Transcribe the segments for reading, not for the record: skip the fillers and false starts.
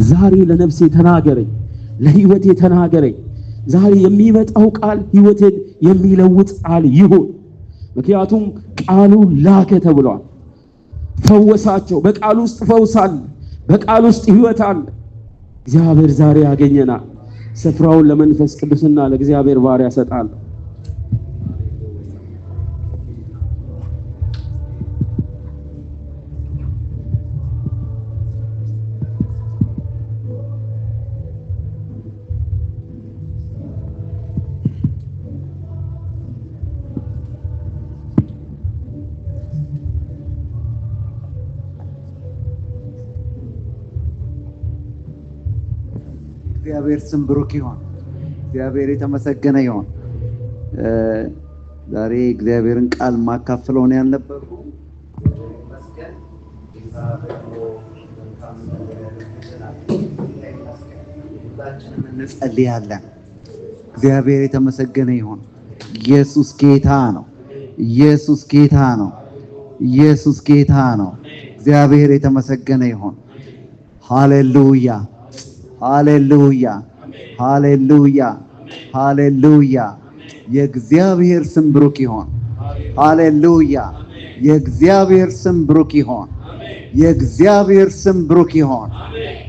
ዛሬ ለነፍሴ ተናገረኝ፣ ለህይወቴ ተናገረኝ። ዛሬ የሚመጣው ቃል ህይወቴን የሚለውጥ ቃል ይሁን። ምክንያቱም ቃሉ ላከ ተብሏል። ፈወሳቸው። በቃሉ ውስጥ ፈውስ አለ፣ በቃሉ ውስጥ ህይወት አለ። እግዚአብሔር ዛሬ ያገኘናል። ስፍራውን ለመንፈስ ቅዱስና ለእግዚአብሔር ባሪያ ሰጣለሁ። እግዚአብሔር ስም ብሩክ ይሁን። እግዚአብሔር የተመሰገነ ይሁን። ዛሬ እግዚአብሔርን ቃል ማካፈለው ነው ያልነበርኩ። ሁላችንም እንጸልያለን። እግዚአብሔር የተመሰገነ ይሁን። ኢየሱስ ጌታ ነው። ኢየሱስ ጌታ ነው። ኢየሱስ ጌታ ነው። እግዚአብሔር የተመሰገነ ይሁን። ሃሌሉያ ሃሌሉያ ሃሌሉያ ሃሌሉያ። የእግዚአብሔር ስም ብሩክ ይሁን። ሃሌሉያ። የእግዚአብሔር ስም ብሩክ ይሁን። የእግዚአብሔር ስም ብሩክ ይሁን።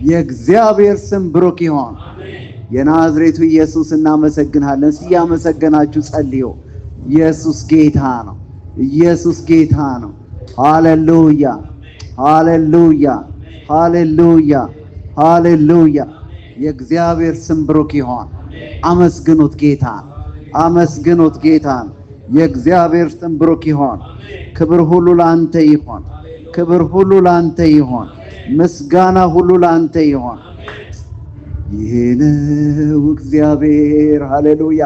የእግዚአብሔር ስም ብሩክ ይሁን። የናዝሬቱ ኢየሱስ እናመሰግናለን። ሲያመሰግናችሁ ጸልዩ። ኢየሱስ ጌታ ነው። ኢየሱስ ጌታ ነው። ሃሌሉያ ሃሌሉያ ሃሌሉያ ሃሌሉያ። የእግዚአብሔር ስም ብሩክ ይሁን። አመስግኑት ጌታን፣ አመስግኑት ጌታን። የእግዚአብሔር ስም ብሩክ ይሁን። ክብር ሁሉ ላንተ ይሁን። ክብር ሁሉ ላንተ ይሁን። ምስጋና ሁሉ ላንተ ይሁን። ይሄ ነው እግዚአብሔር ሃሌሉያ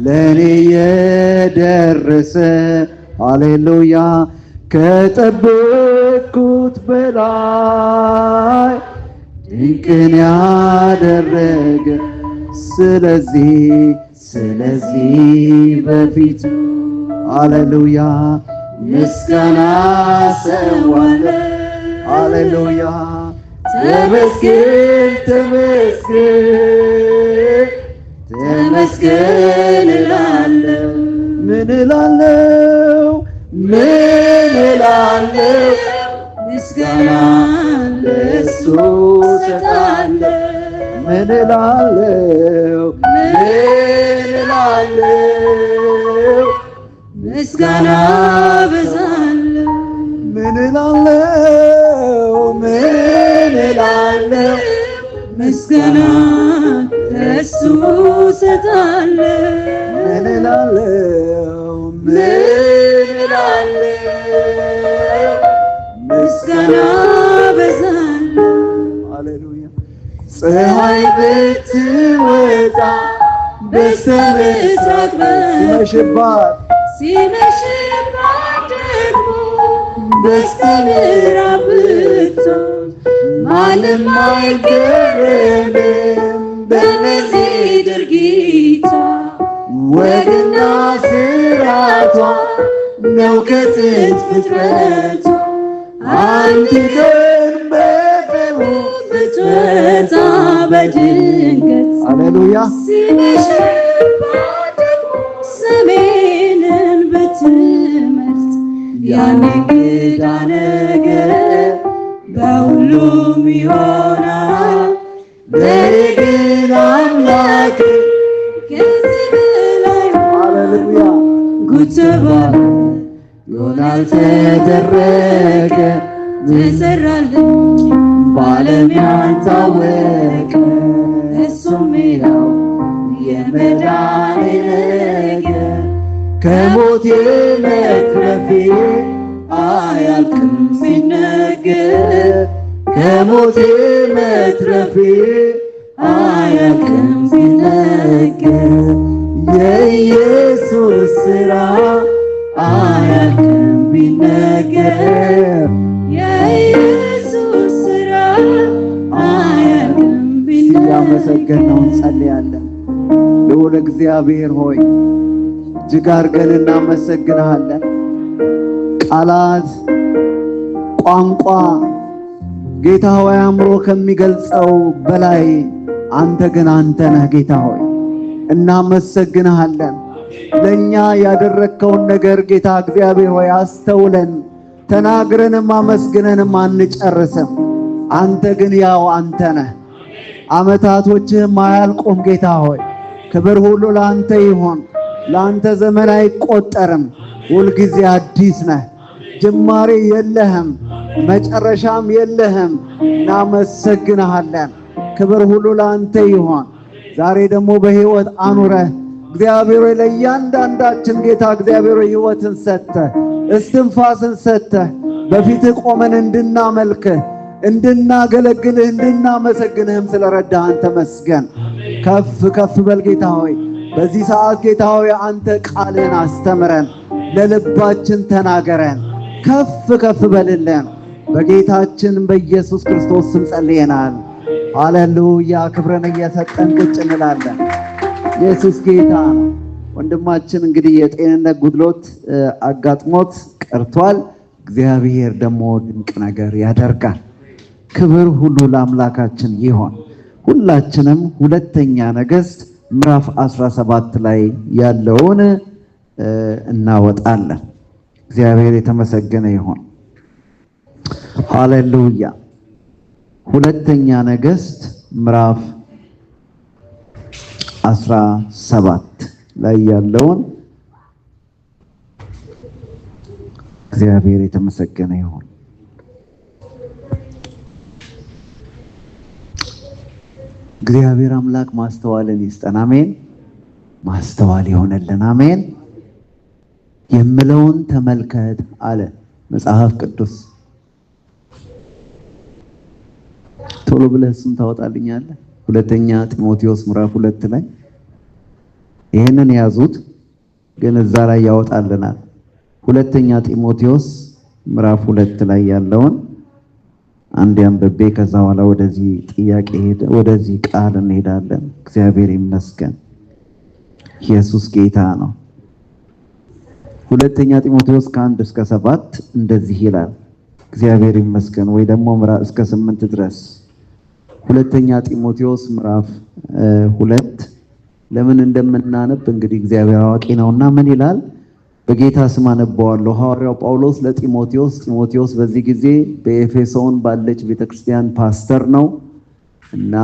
ለኔ የደረሰ ሃሌሉያ ከጠበቅኩት በላይ ድንቅን ያደረገ ስለዚህ በፊቱ ሃሌሉያ ምስጋና ሰዋለሁ ሃሌሉያ ተመስገን ተመስገን ተመስገን እላለሁ። ምን እላለሁ ምን እላለሁ ምስጋና ለእሱ እሰጣለሁ። ምን እላለሁ ምን እላለሁ ምስጋና አበዛለሁ። ምን እላለሁ ምን እላለሁ ምስጋና ለእሱ እሰጣለሁ። ምን እላለሁ ምን እላለሁ ምስጋና አበዛለሁ። ሃሌሉያ። ፀሐይ ብትወጣ በስተምስራቅ ሲመሽባት ደግሞ በስተምዕራብ ብትሆን ማንም አይገረምም በእነዚህ ድርጊቷ። ወግና ስርዓቷ ነው ከጥንት ፍጥረቷ። አንድ ቀን በቅርቡ ብትወጣ በድንገት ሃሌሉያ ሲመሽባት ደግሞ ሰሜንን ብትመርጥ ያን እንግዳ ነገር በሁሉም ይሆናል። በግን አምላክ ከዚህ በላይ ሃሌሉያ ጉትባ ይሆናል ተደረገ ተሰራልኝ በዓለም ያልታወቀ እሱም ይኸው የመዳኔ ነገር ከሞቴ መትረፌ አያልቅም ሲነገር ከሞቴ መትረፌ አያልቅም ሲነገር የኢየሱስ ሥራ አያልቅም ቢነገር የኢየሱስ ሥራ አያልቅም ቢነገር። ያመሰገነው እንጸልያለን። ልዑል እግዚአብሔር ሆይ እጅግ አድርገን እናመሰግንሃለን። ቃላት ቋንቋ ጌታ ሆይ አእምሮ ከሚገልጸው በላይ አንተ ግን አንተ ነህ። ጌታ ሆይ እናመሰግንሃለን። ለኛ ያደረከውን ነገር ጌታ እግዚአብሔር ሆይ አስተውለን ተናግረንም አመስግነንም አንጨርስም። አንተ ግን ያው አንተ ነህ። ዓመታቶችህም አያልቁም። ጌታ ሆይ ክብር ሁሉ ለአንተ ይሆን። ለአንተ ዘመን አይቆጠርም። ሁልጊዜ አዲስ ነህ። ጅማሬ የለህም፣ መጨረሻም የለህም። እናመሰግንሃለን። ክብር ሁሉ ለአንተ ይሆን። ዛሬ ደግሞ በሕይወት አኑረህ እግዚአብሔር ሆይ ለእያንዳንዳችን ጌታ እግዚአብሔር ሆይ ሕይወትን ሰጥተህ እስትንፋስን ሰጥተህ በፊትህ ቆመን እንድናመልክህ እንድናገለግልህ እንድናመሰግንህም ስለረዳህን ተመስገን። ከፍ ከፍ በል ጌታ ሆይ። በዚህ ሰዓት ጌታ ሆይ አንተ ቃልህን አስተምረን፣ ለልባችን ተናገረን። ከፍ ከፍ በልልን። በጌታችን በኢየሱስ ክርስቶስ ስም ጸልየናል። ሃሌሉያ። ክብርን እየሰጠን ቁጭ እንላለን። ኢየሱስ ጌታ ነው። ወንድማችን እንግዲህ የጤንነት ጉድሎት አጋጥሞት ቀርቷል። እግዚአብሔር ደግሞ ድንቅ ነገር ያደርጋል። ክብር ሁሉ ለአምላካችን ይሆን። ሁላችንም ሁለተኛ ነገሥት ምዕራፍ 17 ላይ ያለውን እናወጣለን። እግዚአብሔር የተመሰገነ ይሆን። ሃሌሉያ። ሁለተኛ ነገሥት ምዕራፍ 17 ላይ ያለውን እግዚአብሔር የተመሰገነ ይሁን። እግዚአብሔር አምላክ ማስተዋልን ይስጠን። አሜን። ማስተዋል ይሆነልን። አሜን። የምለውን ተመልከት አለ መጽሐፍ ቅዱስ። ቶሎ ብለህ እሱን ታወጣልኛለህ? ሁለተኛ ጢሞቴዎስ ምዕራፍ 2 ላይ ይሄንን ያዙት፣ ግን እዛ ላይ ያወጣልናል። ሁለተኛ ጢሞቴዎስ ምዕራፍ 2 ላይ ያለውን አንድ አንብቤ ከዛ በኋላ ወደዚህ ቃል እንሄዳለን። እግዚአብሔር ይመስገን። ኢየሱስ ጌታ ነው። ሁለተኛ ጢሞቴዎስ 1 እስከ 7 እንደዚህ ይላል። እግዚአብሔር ይመስገን። ወይ ደግሞ ምዕራፍ እስከ 8 ድረስ ሁለተኛ ጢሞቴዎስ ምዕራፍ 2 ለምን እንደምናነብ እንግዲህ እግዚአብሔር አዋቂ ነውና ምን ይላል? በጌታ ስም አነበዋለሁ። ሐዋርያው ጳውሎስ ጢሞቴዎስ በዚህ ጊዜ በኤፌሶን ባለች ቤተክርስቲያን ፓስተር ነው እና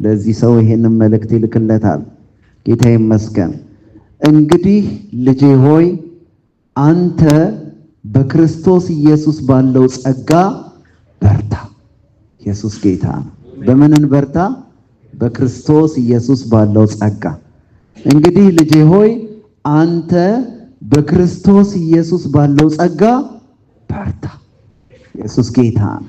ለዚህ ሰው ይሄንን መልእክት ይልክለታል። ጌታ ይመስገን። እንግዲህ ልጄ ሆይ አንተ በክርስቶስ ኢየሱስ ባለው ጸጋ በርታ። ኢየሱስ ጌታ ነው። በምን በርታ? በክርስቶስ ኢየሱስ ባለው ጸጋ። እንግዲህ ልጄ ሆይ አንተ በክርስቶስ ኢየሱስ ባለው ጸጋ በርታ። ኢየሱስ ጌታ ነው።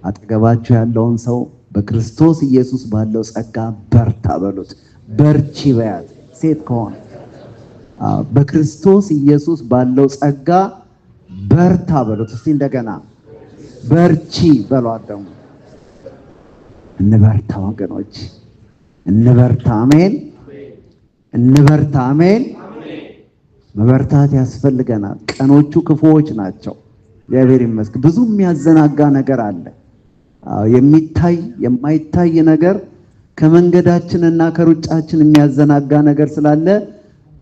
አጠገባችሁ ያለውን ሰው በክርስቶስ ኢየሱስ ባለው ጸጋ በርታ በሉት። በርቺ በያት። ሴት ከሆነ በክርስቶስ ኢየሱስ ባለው ጸጋ በርታ በሉት። እስቲ እንደገና በርቺ በሏት። ደግሞ እንበርታ ወገኖች፣ እንበርታ። አሜን። እንበርታ። አሜን። መበርታት ያስፈልገናል። ቀኖቹ ክፉዎች ናቸው። እግዚአብሔር ይመስገን። ብዙ የሚያዘናጋ ነገር አለ። የሚታይ የማይታይ ነገር ከመንገዳችንና ከሩጫችን የሚያዘናጋ ነገር ስላለ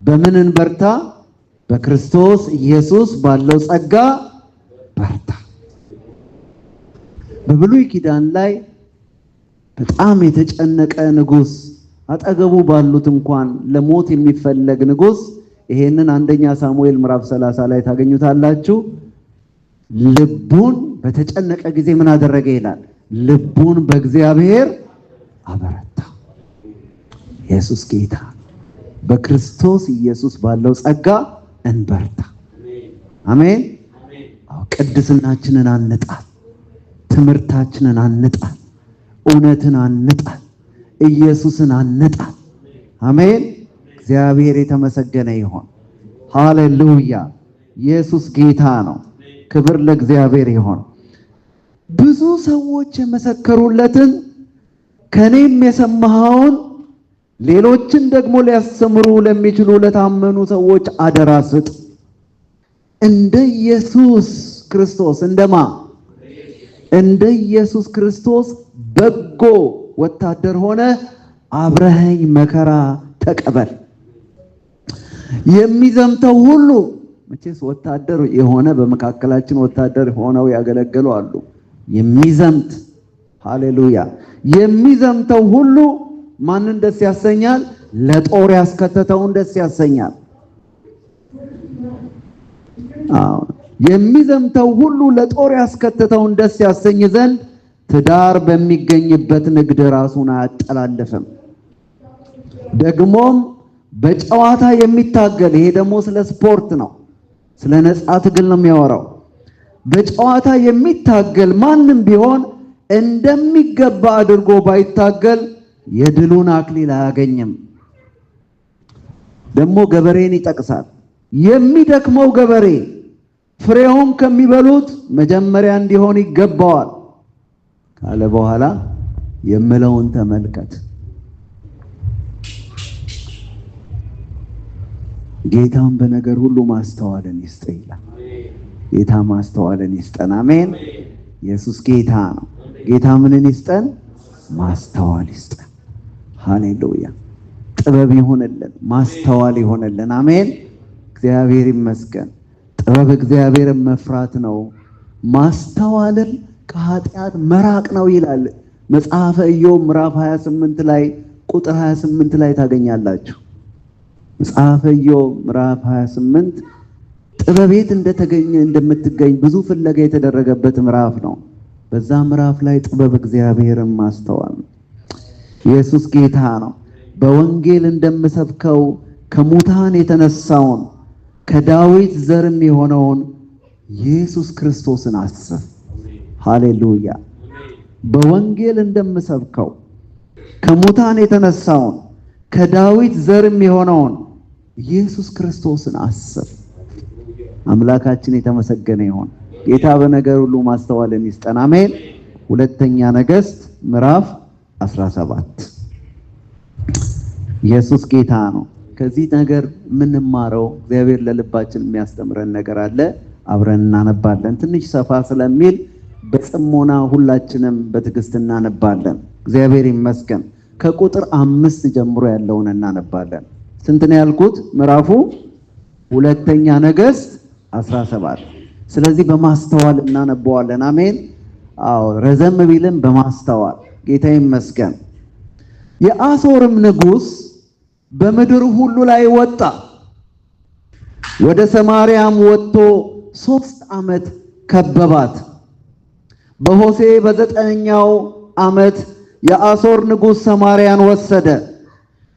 በምን እንበርታ? በክርስቶስ ኢየሱስ ባለው ጸጋ በርታ። በብሉይ ኪዳን ላይ በጣም የተጨነቀ ንጉስ፣ አጠገቡ ባሉት እንኳን ለሞት የሚፈለግ ንጉስ፣ ይሄንን አንደኛ ሳሙኤል ምዕራፍ 30 ላይ ታገኙታላችሁ። ልቡን በተጨነቀ ጊዜ ምን አደረገ ይላል? ልቡን በእግዚአብሔር አበረታ። ኢየሱስ ጌታ። በክርስቶስ ኢየሱስ ባለው ጸጋ እንበርታ። አሜን። ቅድስናችንን አንጣል፣ ትምህርታችንን አንጣል፣ እውነትን አንጣል፣ ኢየሱስን አንጣል። አሜን። እግዚአብሔር የተመሰገነ ይሁን። ሃሌሉያ። ኢየሱስ ጌታ ነው። ክብር ለእግዚአብሔር ይሁን። ብዙ ሰዎች የመሰከሩለትን ከኔም የሰማኸውን ሌሎችን ደግሞ ሊያስተምሩ ለሚችሉ ለታመኑ ሰዎች አደራ ስጥ። እንደ ኢየሱስ ክርስቶስ እንደማ እንደ ኢየሱስ ክርስቶስ በጎ ወታደር ሆነ አብረኸኝ መከራ ተቀበል። የሚዘምተው ሁሉ መቼስ ወታደር የሆነ በመካከላችን ወታደር ሆነው ያገለገሉ አሉ። የሚዘምት ሃሌሉያ፣ የሚዘምተው ሁሉ ማንን ደስ ያሰኛል? ለጦር ያስከተተውን ደስ ያሰኛል። የሚዘምተው ሁሉ ለጦር ያስከተተውን ደስ ያሰኝ ዘንድ ትዳር በሚገኝበት ንግድ ራሱን አያጠላልፍም። ደግሞም በጨዋታ የሚታገል፣ ይሄ ደግሞ ስለ ስፖርት ነው፣ ስለ ነፃ ትግል ነው የሚያወራው። በጨዋታ የሚታገል ማንም ቢሆን እንደሚገባ አድርጎ ባይታገል የድሉን አክሊል አያገኝም። ደግሞ ገበሬን ይጠቅሳል። የሚደክመው ገበሬ ፍሬውን ከሚበሉት መጀመሪያ እንዲሆን ይገባዋል ካለ በኋላ የምለውን ተመልከት። ጌታን በነገር ሁሉ ማስተዋልን ይስጥ ይላል። ጌታ ማስተዋልን ይስጠን። አሜን። ኢየሱስ ጌታ ነው። ጌታ ምንን ይስጠን? ማስተዋል ይስጠን። ሃሌሉያ። ጥበብ ይሆንልን፣ ማስተዋል ይሆንልን። አሜን። እግዚአብሔር ይመስገን። ጥበብ እግዚአብሔርን መፍራት ነው፣ ማስተዋልን ከኃጢአት መራቅ ነው ይላል መጽሐፈ ኢዮብ ምዕራፍ 28 ላይ ቁጥር 28 ላይ ታገኛላችሁ። መጽሐፈ ኢዮብ ምዕራፍ 28 ጥበቤት እንደምትገኝ ብዙ ፍለጋ የተደረገበት ምዕራፍ ነው። በዛ ምዕራፍ ላይ ጥበብ እግዚአብሔርን ማስተዋል። ኢየሱስ ጌታ ነው። በወንጌል እንደምሰብከው ከሙታን የተነሳውን ከዳዊት ዘርም የሆነውን ኢየሱስ ክርስቶስን አስብ። ሃሌሉያ። በወንጌል እንደምሰብከው ከሙታን የተነሳውን ከዳዊት ዘርም የሆነውን ኢየሱስ ክርስቶስን አስብ። አምላካችን የተመሰገነ ይሁን። ጌታ በነገር ሁሉ ማስተዋልን ይስጠን። አሜን። ሁለተኛ ነገሥት ምዕራፍ 17 ኢየሱስ ጌታ ነው። ከዚህ ነገር የምንማረው እግዚአብሔር ለልባችን የሚያስተምረን ነገር አለ። አብረን እናነባለን። ትንሽ ሰፋ ስለሚል በጽሞና ሁላችንም በትዕግስት እናነባለን። እግዚአብሔር ይመስገን። ከቁጥር 5 ጀምሮ ያለውን እናነባለን። ስንት ነው ያልኩት? ምዕራፉ ሁለተኛ ነገሥት 17። ስለዚህ በማስተዋል እናነበዋለን። አሜን። አዎ፣ ረዘም ቢልም በማስተዋል ጌታ ይመስገን። የአሦርም ንጉሥ በምድር ሁሉ ላይ ወጣ። ወደ ሰማርያም ወጥቶ 3 ዓመት ከበባት። በሆሴዕ በ9ኛው ዓመት የአሦር ንጉሥ ሰማርያን ወሰደ፣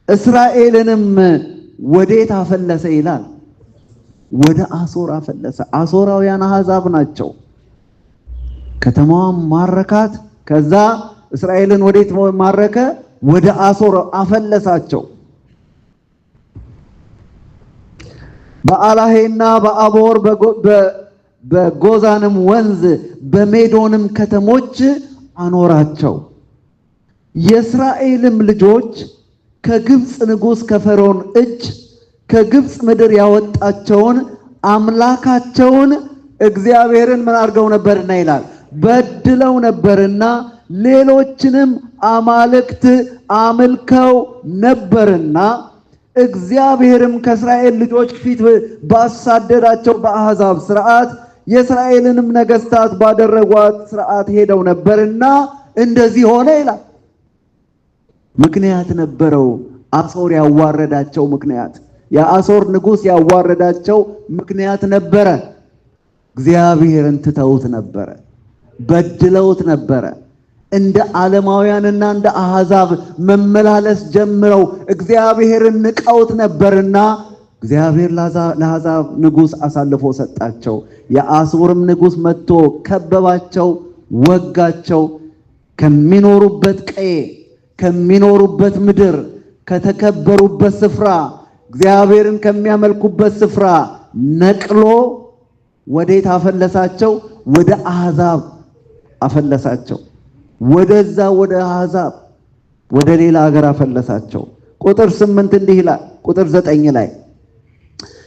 እስራኤልንም ወዴት አፈለሰ ይላል? ወደ አሦር አፈለሰ። አሦራውያን አሕዛብ ናቸው። ከተማዋን ማረካት። ከዛ እስራኤልን ወዴት ማረከ? ወደ አሦር አፈለሳቸው። በአላሄና በአቦር በጎዛንም ወንዝ በሜዶንም ከተሞች አኖራቸው። የእስራኤልም ልጆች ከግብፅ ንጉሥ ከፈርዖን እጅ ከግብፅ ምድር ያወጣቸውን አምላካቸውን እግዚአብሔርን ምን አድርገው ነበርና ይላል? በድለው ነበርና ሌሎችንም አማልክት አምልከው ነበርና እግዚአብሔርም ከእስራኤል ልጆች ፊት ባሳደዳቸው በአሕዛብ ሥርዓት የእስራኤልንም ነገሥታት ባደረጓት ሥርዓት ሄደው ነበርና እንደዚህ ሆነ ይላል። ምክንያት ነበረው። አሦር ያዋረዳቸው ምክንያት፣ የአሦር ንጉሥ ያዋረዳቸው ምክንያት ነበረ። እግዚአብሔርን ትተውት ነበረ፣ በድለውት ነበረ። እንደ ዓለማውያንና እንደ አሕዛብ መመላለስ ጀምረው እግዚአብሔርን ንቀውት ነበርና እግዚአብሔር ለአሕዛብ ንጉሥ አሳልፎ ሰጣቸው። የአሦርም ንጉሥ መጥቶ ከበባቸው፣ ወጋቸው። ከሚኖሩበት ቀዬ፣ ከሚኖሩበት ምድር፣ ከተከበሩበት ስፍራ፣ እግዚአብሔርን ከሚያመልኩበት ስፍራ ነቅሎ ወዴት አፈለሳቸው? ወደ አሕዛብ አፈለሳቸው። ወደዛ ወደ አሕዛብ ወደ ሌላ ሀገር አፈለሳቸው። ቁጥር 8 እንዲህ ይላል። ቁጥር 9 ላይ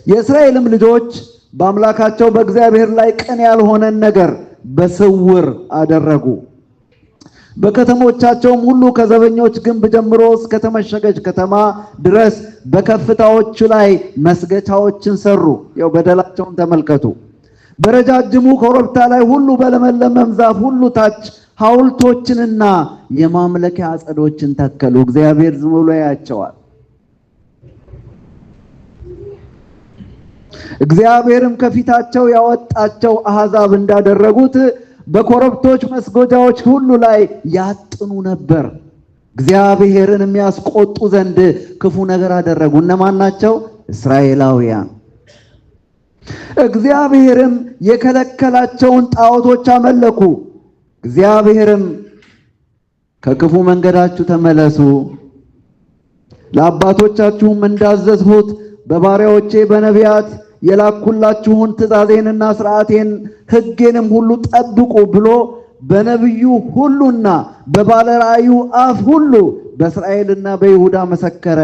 የእስራኤልም ልጆች በአምላካቸው በእግዚአብሔር ላይ ቅን ያልሆነን ነገር በስውር አደረጉ። በከተሞቻቸውም ሁሉ ከዘበኞች ግንብ ጀምሮ እስከ ተመሸገች ከተማ ድረስ በከፍታዎቹ ላይ መስገቻዎችን ሰሩ። ያው በደላቸውን ተመልከቱ። በረጃጅሙ ኮረብታ ላይ ሁሉ በለመለመም ዛፍ ሁሉ ታች ሐውልቶችንና የማምለኪያ አጸዶችን ተከሉ። እግዚአብሔር ዝም ብሎ ያያቸዋል። እግዚአብሔርም ከፊታቸው ያወጣቸው አሕዛብ እንዳደረጉት በኮረብቶች መስገጃዎች ሁሉ ላይ ያጥኑ ነበር። እግዚአብሔርን የሚያስቆጡ ዘንድ ክፉ ነገር አደረጉ። እነማን ናቸው? እስራኤላውያን። እግዚአብሔርም የከለከላቸውን ጣዖቶች አመለኩ። እግዚአብሔርም ከክፉ መንገዳችሁ ተመለሱ፣ ለአባቶቻችሁም እንዳዘዝሁት በባሪያዎቼ በነቢያት የላኩላችሁን ትእዛዜንና ሥርዓቴን ሕጌንም ሁሉ ጠብቁ ብሎ በነቢዩ ሁሉና በባለራእዩ አፍ ሁሉ በእስራኤልና በይሁዳ መሰከረ።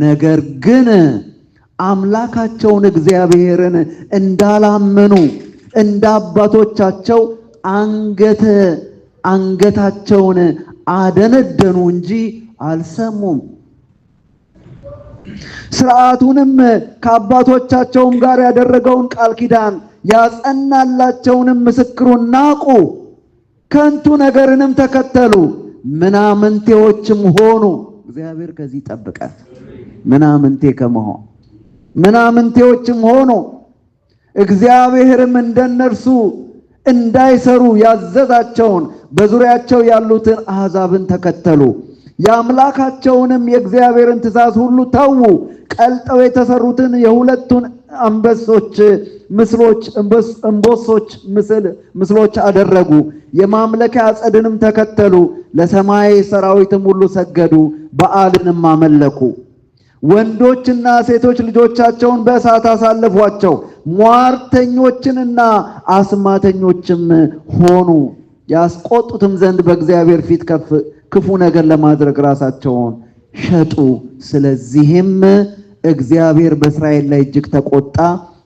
ነገር ግን አምላካቸውን እግዚአብሔርን እንዳላመኑ እንደ አባቶቻቸው አንገታቸውን አደነደኑ እንጂ አልሰሙም። ሥርዓቱንም ከአባቶቻቸውም ጋር ያደረገውን ቃል ኪዳን ያጸናላቸውንም ምስክሩን ናቁ። ከንቱ ነገርንም ተከተሉ፣ ምናምንቴዎችም ሆኑ። እግዚአብሔር ከዚህ ይጠብቃል። ምናምንቴ ከመሆን ምናምንቴዎችም ሆኑ። እግዚአብሔርም እንደነርሱ እንዳይሰሩ ያዘዛቸውን በዙሪያቸው ያሉትን አሕዛብን ተከተሉ። የአምላካቸውንም የእግዚአብሔርን ትእዛዝ ሁሉ ተዉ። ቀልጠው የተሰሩትን የሁለቱን እምቦሶች ምስሎች አደረጉ። የማምለኪያ አጸድንም ተከተሉ። ለሰማይ ሰራዊትም ሁሉ ሰገዱ፣ በዓልንም አመለኩ። ወንዶችና ሴቶች ልጆቻቸውን በእሳት አሳለፏቸው። ሟርተኞችንና አስማተኞችም ሆኑ። ያስቆጡትም ዘንድ በእግዚአብሔር ፊት ክፉ ነገር ለማድረግ ራሳቸውን ሸጡ። ስለዚህም እግዚአብሔር በእስራኤል ላይ እጅግ ተቆጣ፣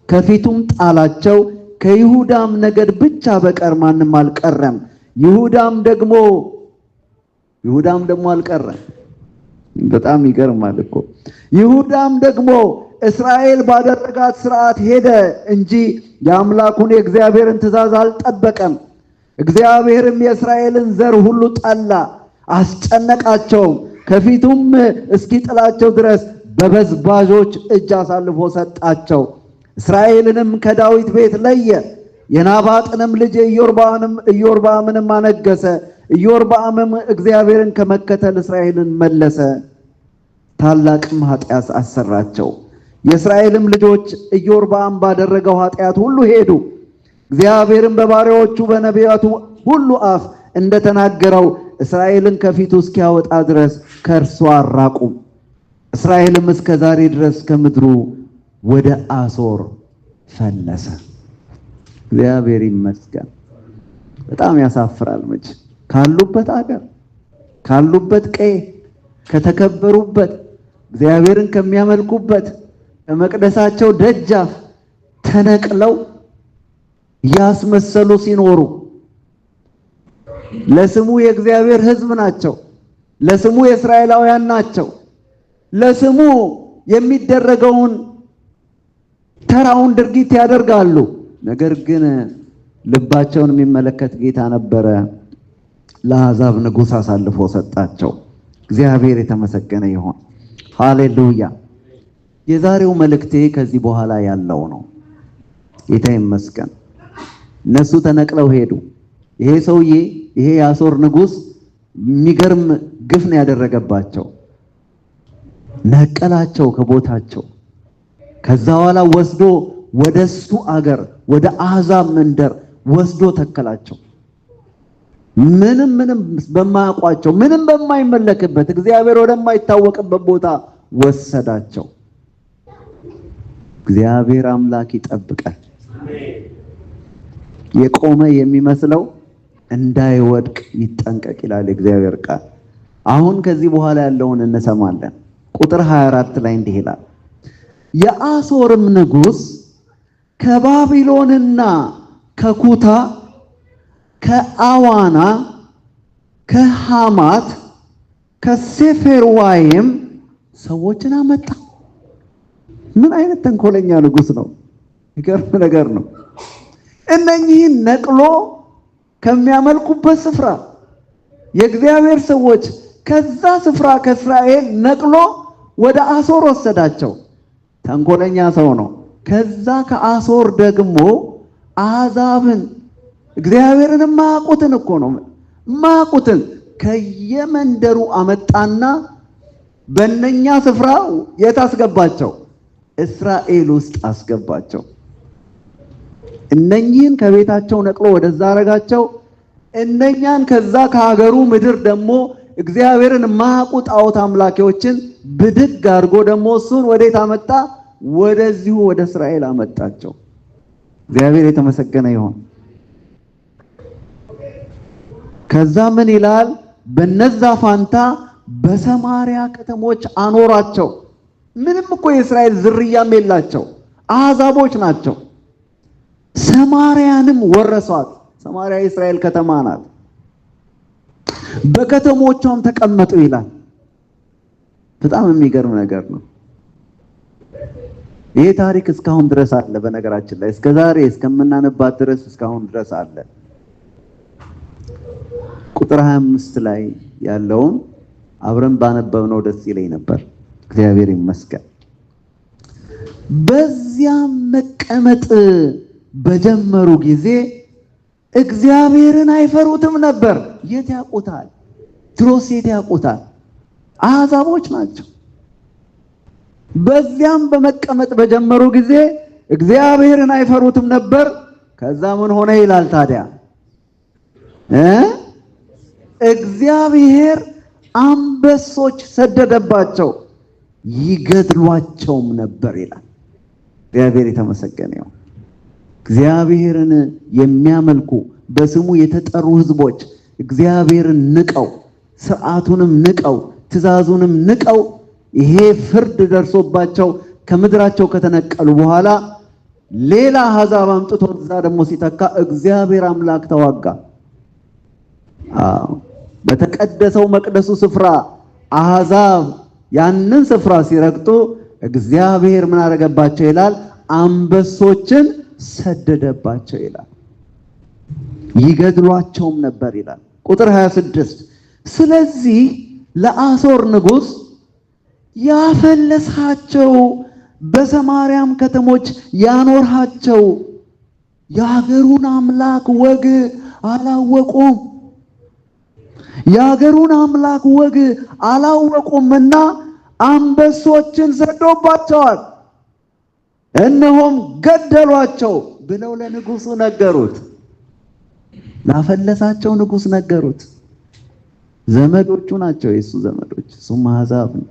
ከፊቱም ጣላቸው። ከይሁዳም ነገድ ብቻ በቀር ማንም አልቀረም። ይሁዳም ደግሞ አልቀረም። በጣም ይገርማል እኮ። ይሁዳም ደግሞ እስራኤል ባደረጋት ሥርዓት ሄደ እንጂ የአምላኩን የእግዚአብሔርን ትእዛዝ አልጠበቀም። እግዚአብሔርም የእስራኤልን ዘር ሁሉ ጠላ፣ አስጨነቃቸውም። ከፊቱም እስኪጥላቸው ድረስ በበዝባዦች እጅ አሳልፎ ሰጣቸው። እስራኤልንም ከዳዊት ቤት ለየ። የናባጥንም ልጅ ኢዮርብዓምንም አነገሰ። ኢዮርብዓምም እግዚአብሔርን ከመከተል እስራኤልን መለሰ፣ ታላቅም ኃጢአት አሰራቸው። የእስራኤልም ልጆች ኢዮርብዓም ባደረገው ኃጢአት ሁሉ ሄዱ። እግዚአብሔርም በባሪያዎቹ በነቢያቱ ሁሉ አፍ እንደተናገረው እስራኤልን ከፊቱ እስኪያወጣ ድረስ ከእርሱ አራቁም። እስራኤልም እስከ ዛሬ ድረስ ከምድሩ ወደ አሦር ፈለሰ። እግዚአብሔር ይመስገን። በጣም ያሳፍራል። መች ካሉበት አገር፣ ካሉበት ቀዬ፣ ከተከበሩበት እግዚአብሔርን ከሚያመልኩበት ከመቅደሳቸው ደጃፍ ተነቅለው ያስመሰሉ ሲኖሩ ለስሙ የእግዚአብሔር ሕዝብ ናቸው፣ ለስሙ የእስራኤላውያን ናቸው፣ ለስሙ የሚደረገውን ተራውን ድርጊት ያደርጋሉ። ነገር ግን ልባቸውን የሚመለከት ጌታ ነበረ። ለአሕዛብ ንጉሥ አሳልፎ ሰጣቸው። እግዚአብሔር የተመሰገነ ይሁን። ሃሌሉያ። የዛሬው መልእክቴ ከዚህ በኋላ ያለው ነው። ጌታ ይመስገን። እነሱ ተነቅለው ሄዱ። ይሄ ሰውዬ፣ ይሄ የአሦር ንጉሥ የሚገርም ግፍ ነው ያደረገባቸው። ነቀላቸው ከቦታቸው። ከዛ በኋላ ወስዶ ወደሱ አገር ወደ አሕዛብ መንደር ወስዶ ተከላቸው። ምንም በማያውቋቸው ምንም በማይመለክበት እግዚአብሔር ወደማይታወቅበት ቦታ ወሰዳቸው። እግዚአብሔር አምላክ ይጠብቃል። የቆመ የሚመስለው እንዳይወድቅ ይጠንቀቅ ይላል እግዚአብሔር ቃል። አሁን ከዚህ በኋላ ያለውን እንሰማለን። ቁጥር 24 ላይ እንዲህ ይላል፣ የአሦርም ንጉሥ ከባቢሎንና ከኩታ ከአዋና፣ ከሐማት፣ ከሴፈርዋይም ሰዎችን አመጣ። ምን አይነት ተንኮለኛ ንጉሥ ነው! ይገርም ነገር ነው። እነኚህን ነቅሎ ከሚያመልኩበት ስፍራ የእግዚአብሔር ሰዎች ከዛ ስፍራ ከእስራኤል ነቅሎ ወደ አሶር ወሰዳቸው። ተንኮለኛ ሰው ነው። ከዛ ከአሶር ደግሞ አሕዛብን እግዚአብሔርን ማያውቁትን እኮ ነው ማያውቁትን ከየመንደሩ አመጣና በእነኛ ስፍራ የት አስገባቸው? እስራኤል ውስጥ አስገባቸው። እነኚህን ከቤታቸው ነቅሎ ወደዛ አረጋቸው። እነኛን ከዛ ከሀገሩ ምድር ደግሞ እግዚአብሔርን ማያውቁ ጣዖት አምላኪዎችን ብድግ አድርጎ ደግሞ እሱን ወዴት አመጣ? ወደዚሁ ወደ እስራኤል አመጣቸው። እግዚአብሔር የተመሰገነ ይሁን። ከዛ ምን ይላል? በነዛ ፋንታ በሰማሪያ ከተሞች አኖራቸው። ምንም እኮ የእስራኤል ዝርያም የላቸው፣ አሕዛቦች ናቸው። ሰማሪያንም ወረሷት። ሰማሪያ የእስራኤል ከተማ ናት። በከተሞቿም ተቀመጡ ይላል። በጣም የሚገርም ነገር ነው። ይሄ ታሪክ እስካሁን ድረስ አለ። በነገራችን ላይ እስከ ዛሬ እስከምናነባት ድረስ እስካሁን ድረስ አለ። ቁጥር 25 ላይ ያለውን አብረን ባነበብነው ደስ ይለኝ ነበር። እግዚአብሔር ይመስገን። በዚያም መቀመጥ በጀመሩ ጊዜ እግዚአብሔርን አይፈሩትም ነበር። የት ያውቁታል? ድሮስ የት ያውቁታል? አሕዛቦች ናቸው። በዚያም በመቀመጥ በጀመሩ ጊዜ እግዚአብሔርን አይፈሩትም ነበር። ከዛ ምን ሆነ ይላል ታዲያ? እግዚአብሔር አንበሶች ሰደደባቸው፣ ይገድሏቸውም ነበር ይላል። እግዚአብሔር የተመሰገነ ይሁን። እግዚአብሔርን የሚያመልኩ በስሙ የተጠሩ ሕዝቦች እግዚአብሔርን ንቀው፣ ሥርዓቱንም ንቀው፣ ትእዛዙንም ንቀው ይሄ ፍርድ ደርሶባቸው ከምድራቸው ከተነቀሉ በኋላ ሌላ አሕዛብ አምጥቶ እዛ ደግሞ ሲተካ እግዚአብሔር አምላክ ተዋጋ። በተቀደሰው መቅደሱ ስፍራ አሕዛብ ያንን ስፍራ ሲረግጡ እግዚአብሔር ምን አደረገባቸው ይላል? አንበሶችን ሰደደባቸው ይላል። ይገድሏቸውም ነበር ይላል። ቁጥር 26 ስለዚህ ለአሶር ንጉሥ ያፈለስሃቸው በሰማርያም ከተሞች ያኖርሃቸው የሀገሩን አምላክ ወግ አላወቁም። የሀገሩን አምላክ ወግ አላወቁምና አንበሶችን ሰዶባቸዋል፣ እነሆም ገደሏቸው ብለው ለንጉሱ ነገሩት። ላፈለሳቸው ንጉስ ነገሩት። ዘመዶቹ ናቸው፣ የሱ ዘመዶች፣ እሱም አሕዛብ ነው።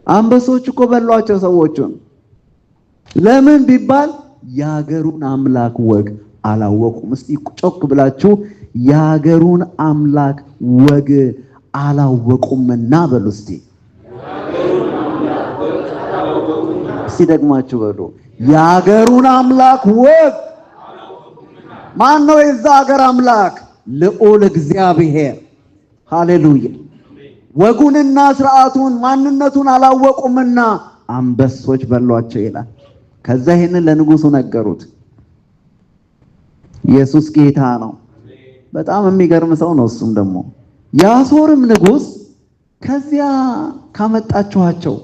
አንበሶች እኮ በሏቸው ሰዎቹን። ለምን ቢባል የሀገሩን አምላክ ወግ አላወቁም። እስቲ ጮክ ብላችሁ የሀገሩን አምላክ ወግ አላወቁምና በሉ እስቲ። እስቲ ደግማችሁ በሉ። የሀገሩን አምላክ ወግ። ማን ነው የዛ ሀገር አምላክ? ልዑል እግዚአብሔር። ሃሌሉያ። ወጉንና ስርዓቱን ማንነቱን አላወቁምና አንበሶች በሏቸው ይላል። ከዛ ይሄንን ለንጉሱ ነገሩት። ኢየሱስ ጌታ ነው። በጣም የሚገርም ሰው ነው። እሱም ደግሞ የአሶርም ንጉስ ከዚያ ካመጣችኋቸው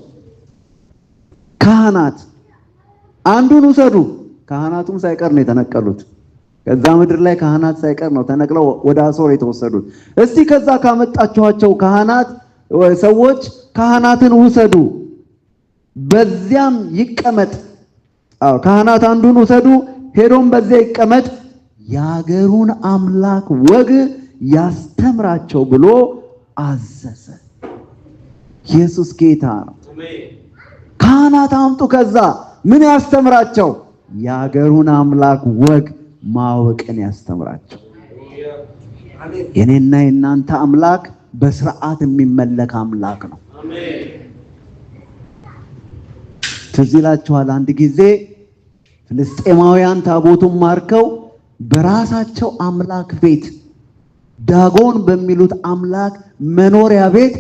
ካህናት አንዱን ውሰዱ። ካህናቱም ሳይቀር ነው የተነቀሉት። ከዛ ምድር ላይ ካህናት ሳይቀር ነው ተነቅለው ወደ አሶር የተወሰዱት። እስቲ ከዛ ካመጣችኋቸው ካህናት ሰዎች ካህናትን ውሰዱ፣ በዚያም ይቀመጥ። ካህናት አንዱን ውሰዱ፣ ሄዶም በዚያ ይቀመጥ፣ የሀገሩን አምላክ ወግ ያስተምራቸው ብሎ አዘዘ። ኢየሱስ ጌታ ነው። ካህናት አምጡ። ከዛ ምን ያስተምራቸው? የሀገሩን አምላክ ወግ ማወቅን ያስተምራቸው። የኔና የናንተ አምላክ በስርዓት የሚመለክ አምላክ ነው። ትዝ ይላችኋል፣ አንድ ጊዜ ፍልስጤማውያን ታቦቱን ማርከው በራሳቸው አምላክ ቤት ዳጎን በሚሉት አምላክ መኖሪያ ቤት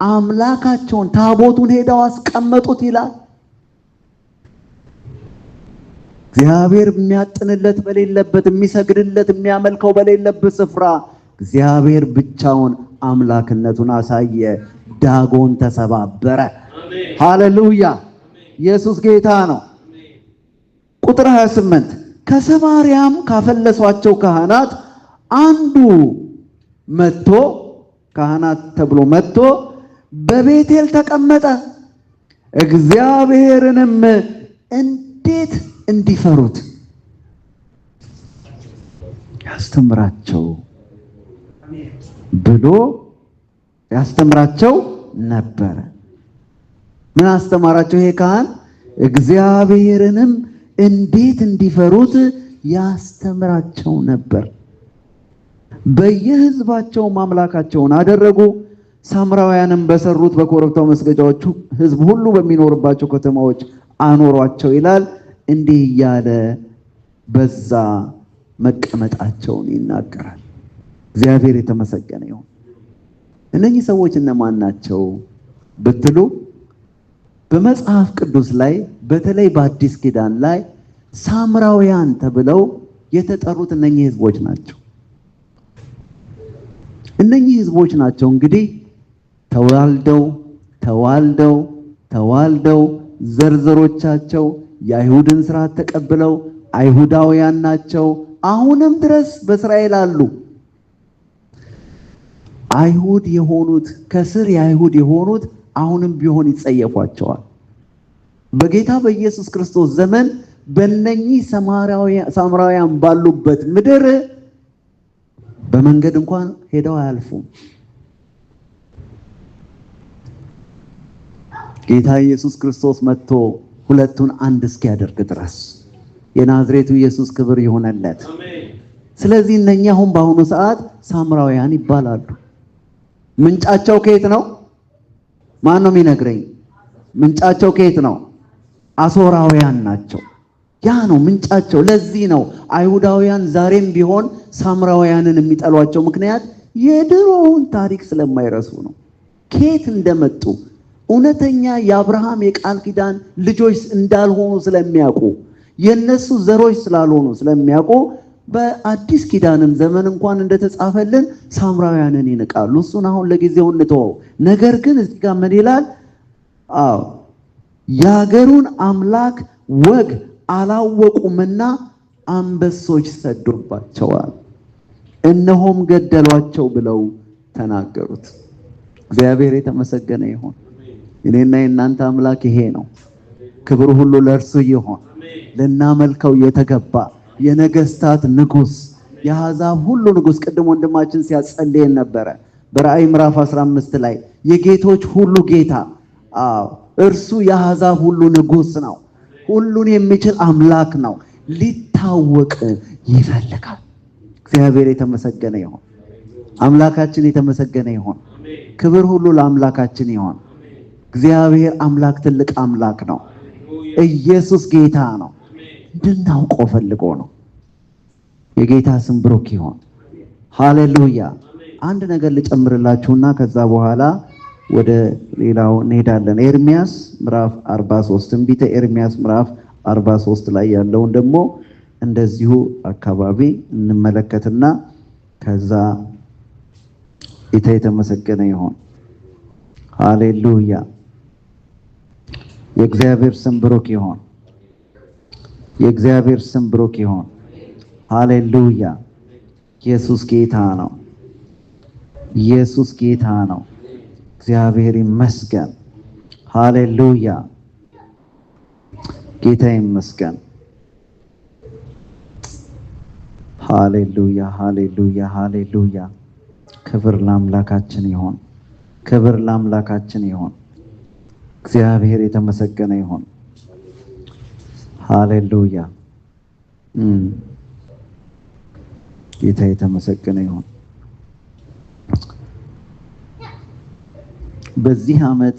አምላካቸውን ታቦቱን ሄደው አስቀመጡት ይላል። እግዚአብሔር የሚያጥንለት በሌለበት፣ የሚሰግድለት የሚያመልከው በሌለበት ስፍራ እግዚአብሔር ብቻውን አምላክነቱን አሳየ። ዳጎን ተሰባበረ። ሃሌሉያ! ኢየሱስ ጌታ ነው። ቁጥር 28 ከሰማርያም ካፈለሷቸው ካህናት አንዱ መጥቶ፣ ካህናት ተብሎ መጥቶ በቤቴል ተቀመጠ። እግዚአብሔርንም እንዴት እንዲፈሩት ያስተምራቸው ብሎ ያስተምራቸው ነበር። ምን አስተማራቸው ይሄ ካህን? እግዚአብሔርንም እንዴት እንዲፈሩት ያስተምራቸው ነበር። በየሕዝባቸው አምላካቸውን አደረጉ። ሳምራውያንም በሰሩት በኮረብታው መስገጃዎቹ ሕዝብ ሁሉ በሚኖርባቸው ከተማዎች አኖሯቸው ይላል። እንዲህ እያለ በዛ መቀመጣቸውን ይናገራል። እግዚአብሔር የተመሰገነ ይሁን። እነኚህ ሰዎች እነማን ናቸው ብትሉ በመጽሐፍ ቅዱስ ላይ በተለይ በአዲስ ኪዳን ላይ ሳምራውያን ተብለው የተጠሩት እነኚህ ህዝቦች ናቸው። እነኚህ ህዝቦች ናቸው እንግዲህ ተዋልደው ዘርዘሮቻቸው የአይሁድን ስርዓት ተቀብለው አይሁዳውያን ናቸው። አሁንም ድረስ በእስራኤል አሉ። አይሁድ የሆኑት ከስር የአይሁድ የሆኑት አሁንም ቢሆን ይጸየፏቸዋል። በጌታ በኢየሱስ ክርስቶስ ዘመን በእነኚህ ሳምራውያን ባሉበት ምድር በመንገድ እንኳን ሄደው አያልፉም። ጌታ ኢየሱስ ክርስቶስ መጥቶ ሁለቱን አንድ እስኪያደርግ ድረስ የናዝሬቱ ኢየሱስ ክብር ይሆነለት። ስለዚህ እነኛ አሁን በአሁኑ ሰዓት ሳምራውያን ይባላሉ። ምንጫቸው ከየት ነው? ማን ነው የሚነግረኝ? ምንጫቸው ከየት ነው? አሦራውያን ናቸው። ያ ነው ምንጫቸው። ለዚህ ነው አይሁዳውያን ዛሬም ቢሆን ሳምራውያንን የሚጠሏቸው። ምክንያት የድሮውን ታሪክ ስለማይረሱ ነው። ከየት እንደመጡ እውነተኛ የአብርሃም የቃል ኪዳን ልጆች እንዳልሆኑ ስለሚያውቁ፣ የነሱ ዘሮች ስላልሆኑ ስለሚያውቁ በአዲስ ኪዳንም ዘመን እንኳን እንደተጻፈልን ሳምራውያንን ይንቃሉ። እሱን አሁን ለጊዜው እንተወው። ነገር ግን እዚህ ጋር ምን ይላል? የሀገሩን አምላክ ወግ አላወቁምና አንበሶች ሰዶባቸዋል፣ እነሆም ገደሏቸው ብለው ተናገሩት። እግዚአብሔር የተመሰገነ ይሁን። እኔና የእናንተ አምላክ ይሄ ነው። ክብር ሁሉ ለእርሱ ይሁን። ልናመልከው የተገባ የነገስታት ንጉስ፣ የአሕዛብ ሁሉ ንጉስ። ቅድም ወንድማችን ሲያጸልየን ነበረ በራእይ ምዕራፍ 15 ላይ የጌቶች ሁሉ ጌታ፣ እርሱ የአሕዛብ ሁሉ ንጉስ ነው። ሁሉን የሚችል አምላክ ነው። ሊታወቅ ይፈልጋል። እግዚአብሔር የተመሰገነ ይሁን። አምላካችን የተመሰገነ ይሁን። ክብር ሁሉ ለአምላካችን ይሁን። እግዚአብሔር አምላክ ትልቅ አምላክ ነው። ኢየሱስ ጌታ ነው። እንድናውቀው ፈልጎ ነው። የጌታ ስም ብሩክ ይሁን። ሃሌሉያ። አንድ ነገር ልጨምርላችሁና ከዛ በኋላ ወደ ሌላው እንሄዳለን። ኤርሚያስ ምዕራፍ 43 ትንቢተ ኤርሚያስ ምዕራፍ 43 ላይ ያለውን ደግሞ እንደዚሁ አካባቢ እንመለከትና ከዛ ጌታ የተመሰገነ ይሁን። ሃሌሉያ። የእግዚአብሔር ስም ብሩክ ይሁን። የእግዚአብሔር ስም ብሩክ ይሁን። ሃሌሉያ። ኢየሱስ ጌታ ነው። ኢየሱስ ጌታ ነው። እግዚአብሔር ይመስገን። ሃሌሉያ። ጌታ ይመስገን። ሃሌሉያ፣ ሃሌሉያ፣ ሃሌሉያ። ክብር ለአምላካችን ይሁን። ክብር ለአምላካችን ይሁን። እግዚአብሔር የተመሰገነ ይሁን። ሃሌሉያ። ጌታ የተመሰገነ ይሁን። በዚህ ዓመት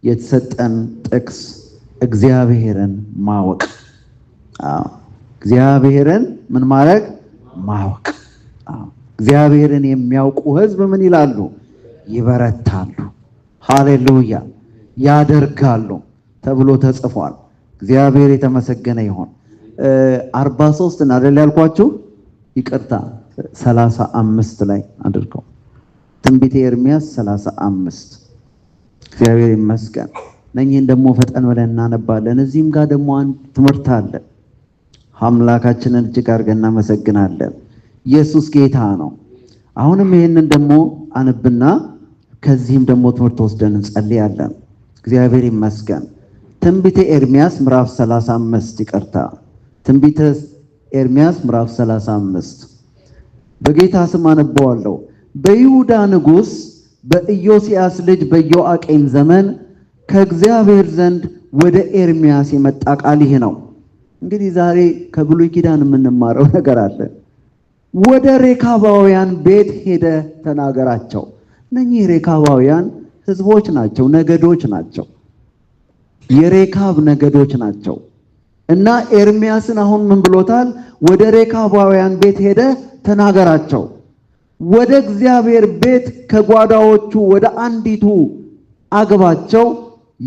የተሰጠን ጥቅስ እግዚአብሔርን ማወቅ። እግዚአብሔርን ምን ማድረግ? ማወቅ። እግዚአብሔርን የሚያውቁ ሕዝብ ምን ይላሉ? ይበረታሉ። ሃሌሉያ ያደርጋሉ ተብሎ ተጽፏል። እግዚአብሔር የተመሰገነ ይሁን። 43 አይደል ያልኳችሁ? ይቅርታ 35 ላይ አድርገው። ትንቢተ ኤርምያስ 35 እግዚአብሔር ይመስገን። እነኚህን ደግሞ ፈጠን ብለን እናነባለን። እዚህም ጋር ደግሞ አንድ ትምህርት አለ። አምላካችንን እጅግ አድርገን እናመሰግናለን። ኢየሱስ ጌታ ነው። አሁንም ይሄንን ደግሞ አንብና ከዚህም ደግሞ ትምህርት ወስደን እንጸልያለን። እግዚአብሔር ይመስገን። ትንቢተ ኤርምያስ ምዕራፍ 35 ይቅርታ፣ ትንቢተ ኤርምያስ ምዕራፍ 35 በጌታ ስም አነበዋለሁ። በይሁዳ ንጉሥ በኢዮስያስ ልጅ በዮአቄም ዘመን ከእግዚአብሔር ዘንድ ወደ ኤርምያስ የመጣ ቃል ይህ ነው። እንግዲህ ዛሬ ከብሉይ ኪዳን የምንማረው ነገር አለ። ወደ ሬካባውያን ቤት ሄደ ተናገራቸው። እነኚህ ሬካባውያን ህዝቦች ናቸው፣ ነገዶች ናቸው፣ የሬካብ ነገዶች ናቸው። እና ኤርምያስን አሁን ምን ብሎታል? ወደ ሬካባውያን ቤት ሄደ ተናገራቸው። ወደ እግዚአብሔር ቤት ከጓዳዎቹ ወደ አንዲቱ አግባቸው፣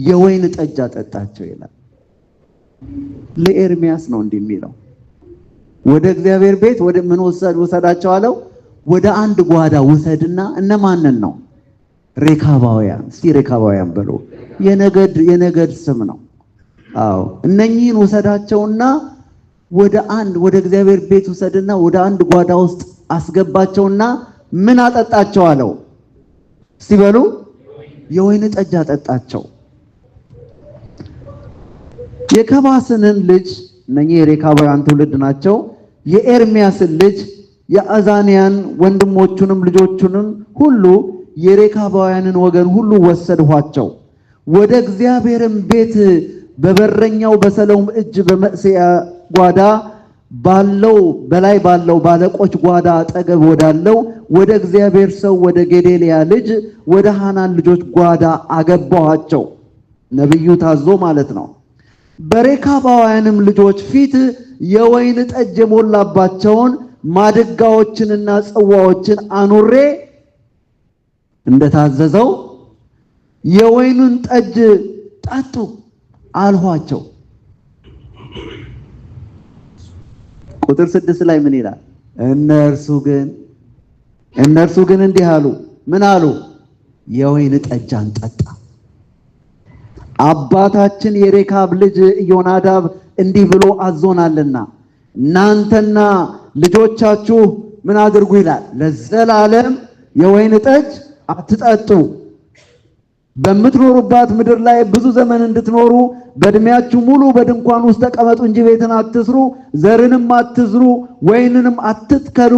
የወይን ጠጅ አጠጣቸው ይላል። ለኤርምያስ ነው እንዲህ የሚለው። ወደ እግዚአብሔር ቤት ወደ ምን ወሰዳቸው አለው? ወደ አንድ ጓዳ ውሰድና እነማንን ነው? ሬካባውያን። እስቲ ሬካባውያን በሉ። የነገድ ስም ነው። አዎ እነኚህን ውሰዳቸውና ወደ እግዚአብሔር ቤት ውሰድና ወደ አንድ ጓዳ ውስጥ አስገባቸውና ምን አጠጣቸው አለው? እስቲ በሉ። የወይን ጠጅ አጠጣቸው። የከባስንን ልጅ እነኚህ የሬካባውያን ትውልድ ናቸው። የኤርምያስን ልጅ የአዛንያን ወንድሞቹንም ልጆቹንም ሁሉ የሬካባውያንን ወገን ሁሉ ወሰድኋቸው። ወደ እግዚአብሔርም ቤት በበረኛው በሰሎም እጅ በመዕሤያ ጓዳ በላይ ባለው ባለቆች ጓዳ አጠገብ ወዳለው ወደ እግዚአብሔር ሰው ወደ ጌዴልያ ልጅ ወደ ሐናን ልጆች ጓዳ አገባኋቸው። ነቢዩ ታዞ ማለት ነው። በሬካባውያንም ልጆች ፊት የወይን ጠጅ የሞላባቸውን ማድጋዎችንና ጽዋዎችን አኑሬ እንደታዘዘው የወይኑን ጠጅ ጠጡ አልኋቸው። ቁጥር 6 ላይ ምን ይላል? እነርሱ ግን እንዲህ አሉ። ምን አሉ? የወይን ጠጅ አንጠጣ። አባታችን የሬካብ ልጅ ኢዮናዳብ እንዲህ ብሎ አዞናልና እናንተና ልጆቻችሁ ምን አድርጉ ይላል? ለዘላለም የወይን ጠጅ አትጠጡ። በምትኖሩባት ምድር ላይ ብዙ ዘመን እንድትኖሩ በእድሜያችሁ ሙሉ በድንኳን ውስጥ ተቀመጡ እንጂ ቤትን አትስሩ፣ ዘርንም አትዝሩ፣ ወይንንም አትትከሉ፣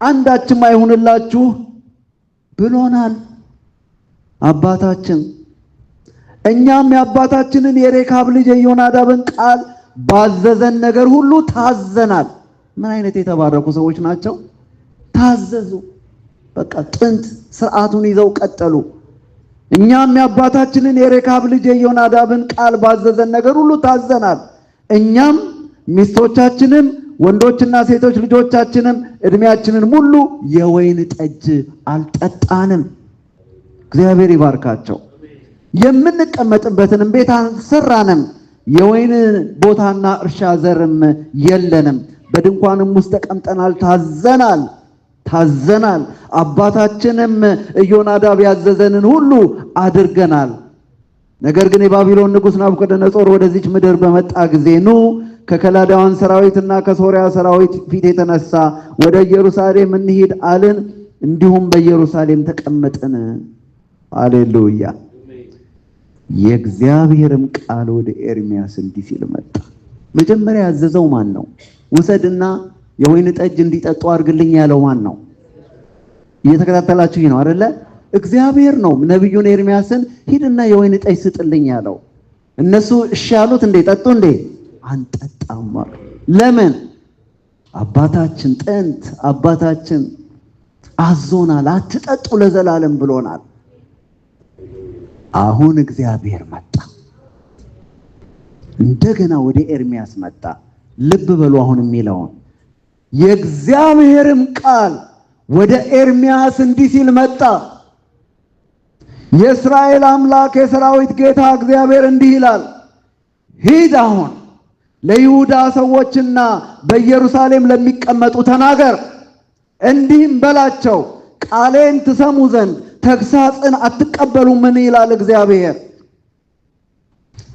አንዳችም አይሁንላችሁ ብሎናል አባታችን። እኛም የአባታችንን የሬካብ ልጅ የዮናዳብን ቃል ባዘዘን ነገር ሁሉ ታዘናል። ምን አይነት የተባረኩ ሰዎች ናቸው! ታዘዙ። በቃ ጥንት ስርዓቱን ይዘው ቀጠሉ። እኛም የአባታችንን የሬካብ ልጅ የዮናዳብን ቃል ባዘዘን ነገር ሁሉ ታዘናል። እኛም ሚስቶቻችንም ወንዶችና ሴቶች ልጆቻችንም እድሜያችንን ሙሉ የወይን ጠጅ አልጠጣንም። እግዚአብሔር ይባርካቸው። የምንቀመጥበትንም ቤት አልሰራንም፣ የወይን ቦታና እርሻ ዘርም የለንም። በድንኳንም ውስጥ ተቀምጠናል፣ ታዘናል። አባታችንም ኢዮናዳብ ያዘዘንን ሁሉ አድርገናል። ነገር ግን የባቢሎን ንጉሥ ናቡከደነጾር ወደዚች ምድር በመጣ ጊዜ ኑ ከከላዳውያን ሰራዊትና ከሶርያ ሰራዊት ፊት የተነሳ ወደ ኢየሩሳሌም እንሂድ አልን። እንዲሁም በኢየሩሳሌም ተቀመጥን። ሃሌሉያ። የእግዚአብሔርም ቃል ወደ ኤርምያስ እንዲህ ሲል መጣ። መጀመሪያ ያዘዘው ማን ነው? ውሰድና የወይን ጠጅ እንዲጠጡ አድርግልኝ ያለው ማን ነው? እየተከታተላችሁ ነው አይደለ? እግዚአብሔር ነው ነቢዩን ኤርምያስን ሂድና የወይን ጠጅ ስጥልኝ ያለው። እነሱ እሺ ያሉት እንዴ? ጠጡ እንዴ? አንጠጣም አሉ። ለምን? አባታችን ጥንት አባታችን አዞናል፣ አትጠጡ ለዘላለም ብሎናል። አሁን እግዚአብሔር መጣ፣ እንደገና ወደ ኤርምያስ መጣ። ልብ በሉ አሁን የሚለውን የእግዚአብሔርም ቃል ወደ ኤርምያስ እንዲህ ሲል መጣ። የእስራኤል አምላክ የሰራዊት ጌታ እግዚአብሔር እንዲህ ይላል፣ ሂድ አሁን ለይሁዳ ሰዎችና በኢየሩሳሌም ለሚቀመጡ ተናገር፣ እንዲህም በላቸው፣ ቃሌን ትሰሙ ዘንድ ተግሳጽን አትቀበሉምን? ይላል እግዚአብሔር።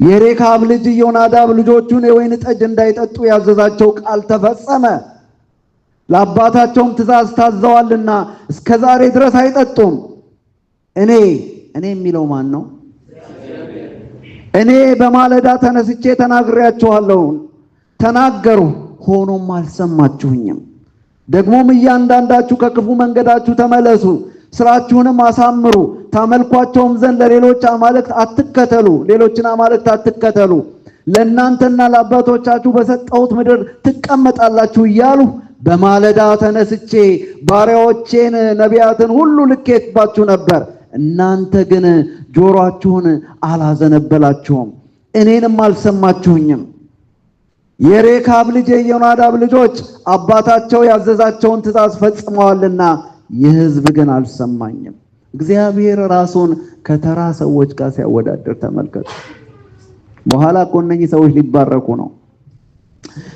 የሬካብ ልጅ ኢዮናዳብ ልጆቹን የወይን ጠጅ እንዳይጠጡ ያዘዛቸው ቃል ተፈጸመ። ለአባታቸውም ትእዛዝ ታዘዋልና እስከ ዛሬ ድረስ አይጠጡም። እኔ የሚለው ማን ነው? እኔ በማለዳ ተነስቼ ተናግሬያችኋለሁ፣ ተናገሩ፣ ሆኖም አልሰማችሁኝም። ደግሞም እያንዳንዳችሁ ከክፉ መንገዳችሁ ተመለሱ፣ ስራችሁንም አሳምሩ፣ ታመልኳቸውም ዘንድ ለሌሎች አማልክት አትከተሉ፣ ሌሎችን አማልክት አትከተሉ፣ ለእናንተና ለአባቶቻችሁ በሰጠሁት ምድር ትቀመጣላችሁ እያሉ በማለዳ ተነስቼ ባሪያዎቼን ነቢያትን ሁሉ ልኬባችሁ ነበር። እናንተ ግን ጆሮአችሁን አላዘነበላችሁም፣ እኔንም አልሰማችሁኝም። የሬካብ ልጅ የኢዮናዳብ ልጆች አባታቸው ያዘዛቸውን ትእዛዝ ፈጽመዋልና ይህ ሕዝብ ግን አልሰማኝም። እግዚአብሔር ራሱን ከተራ ሰዎች ጋር ሲያወዳደር ተመልከቱ። በኋላ እኮ እነኚህ ሰዎች ሊባረኩ ነው።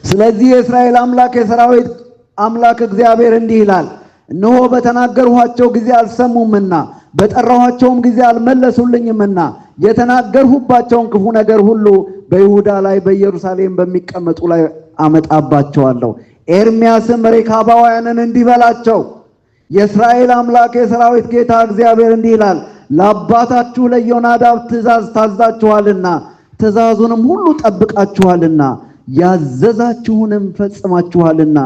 ስለዚህ የእስራኤል አምላክ የሰራዊት አምላክ እግዚአብሔር እንዲህ ይላል፣ እነሆ በተናገርኋቸው ጊዜ አልሰሙምና በጠራኋቸውም ጊዜ አልመለሱልኝምና የተናገርሁባቸውን ክፉ ነገር ሁሉ በይሁዳ ላይ በኢየሩሳሌም በሚቀመጡ ላይ አመጣባቸዋለሁ። ኤርምያስም ሬካባውያንን እንዲህ በላቸው፣ የእስራኤል አምላክ የሰራዊት ጌታ እግዚአብሔር እንዲህ ይላል፣ ለአባታችሁ ለኢዮናዳብ ትእዛዝ ታዛችኋልና ትእዛዙንም ሁሉ ጠብቃችኋልና ያዘዛችሁንም ፈጽማችኋልና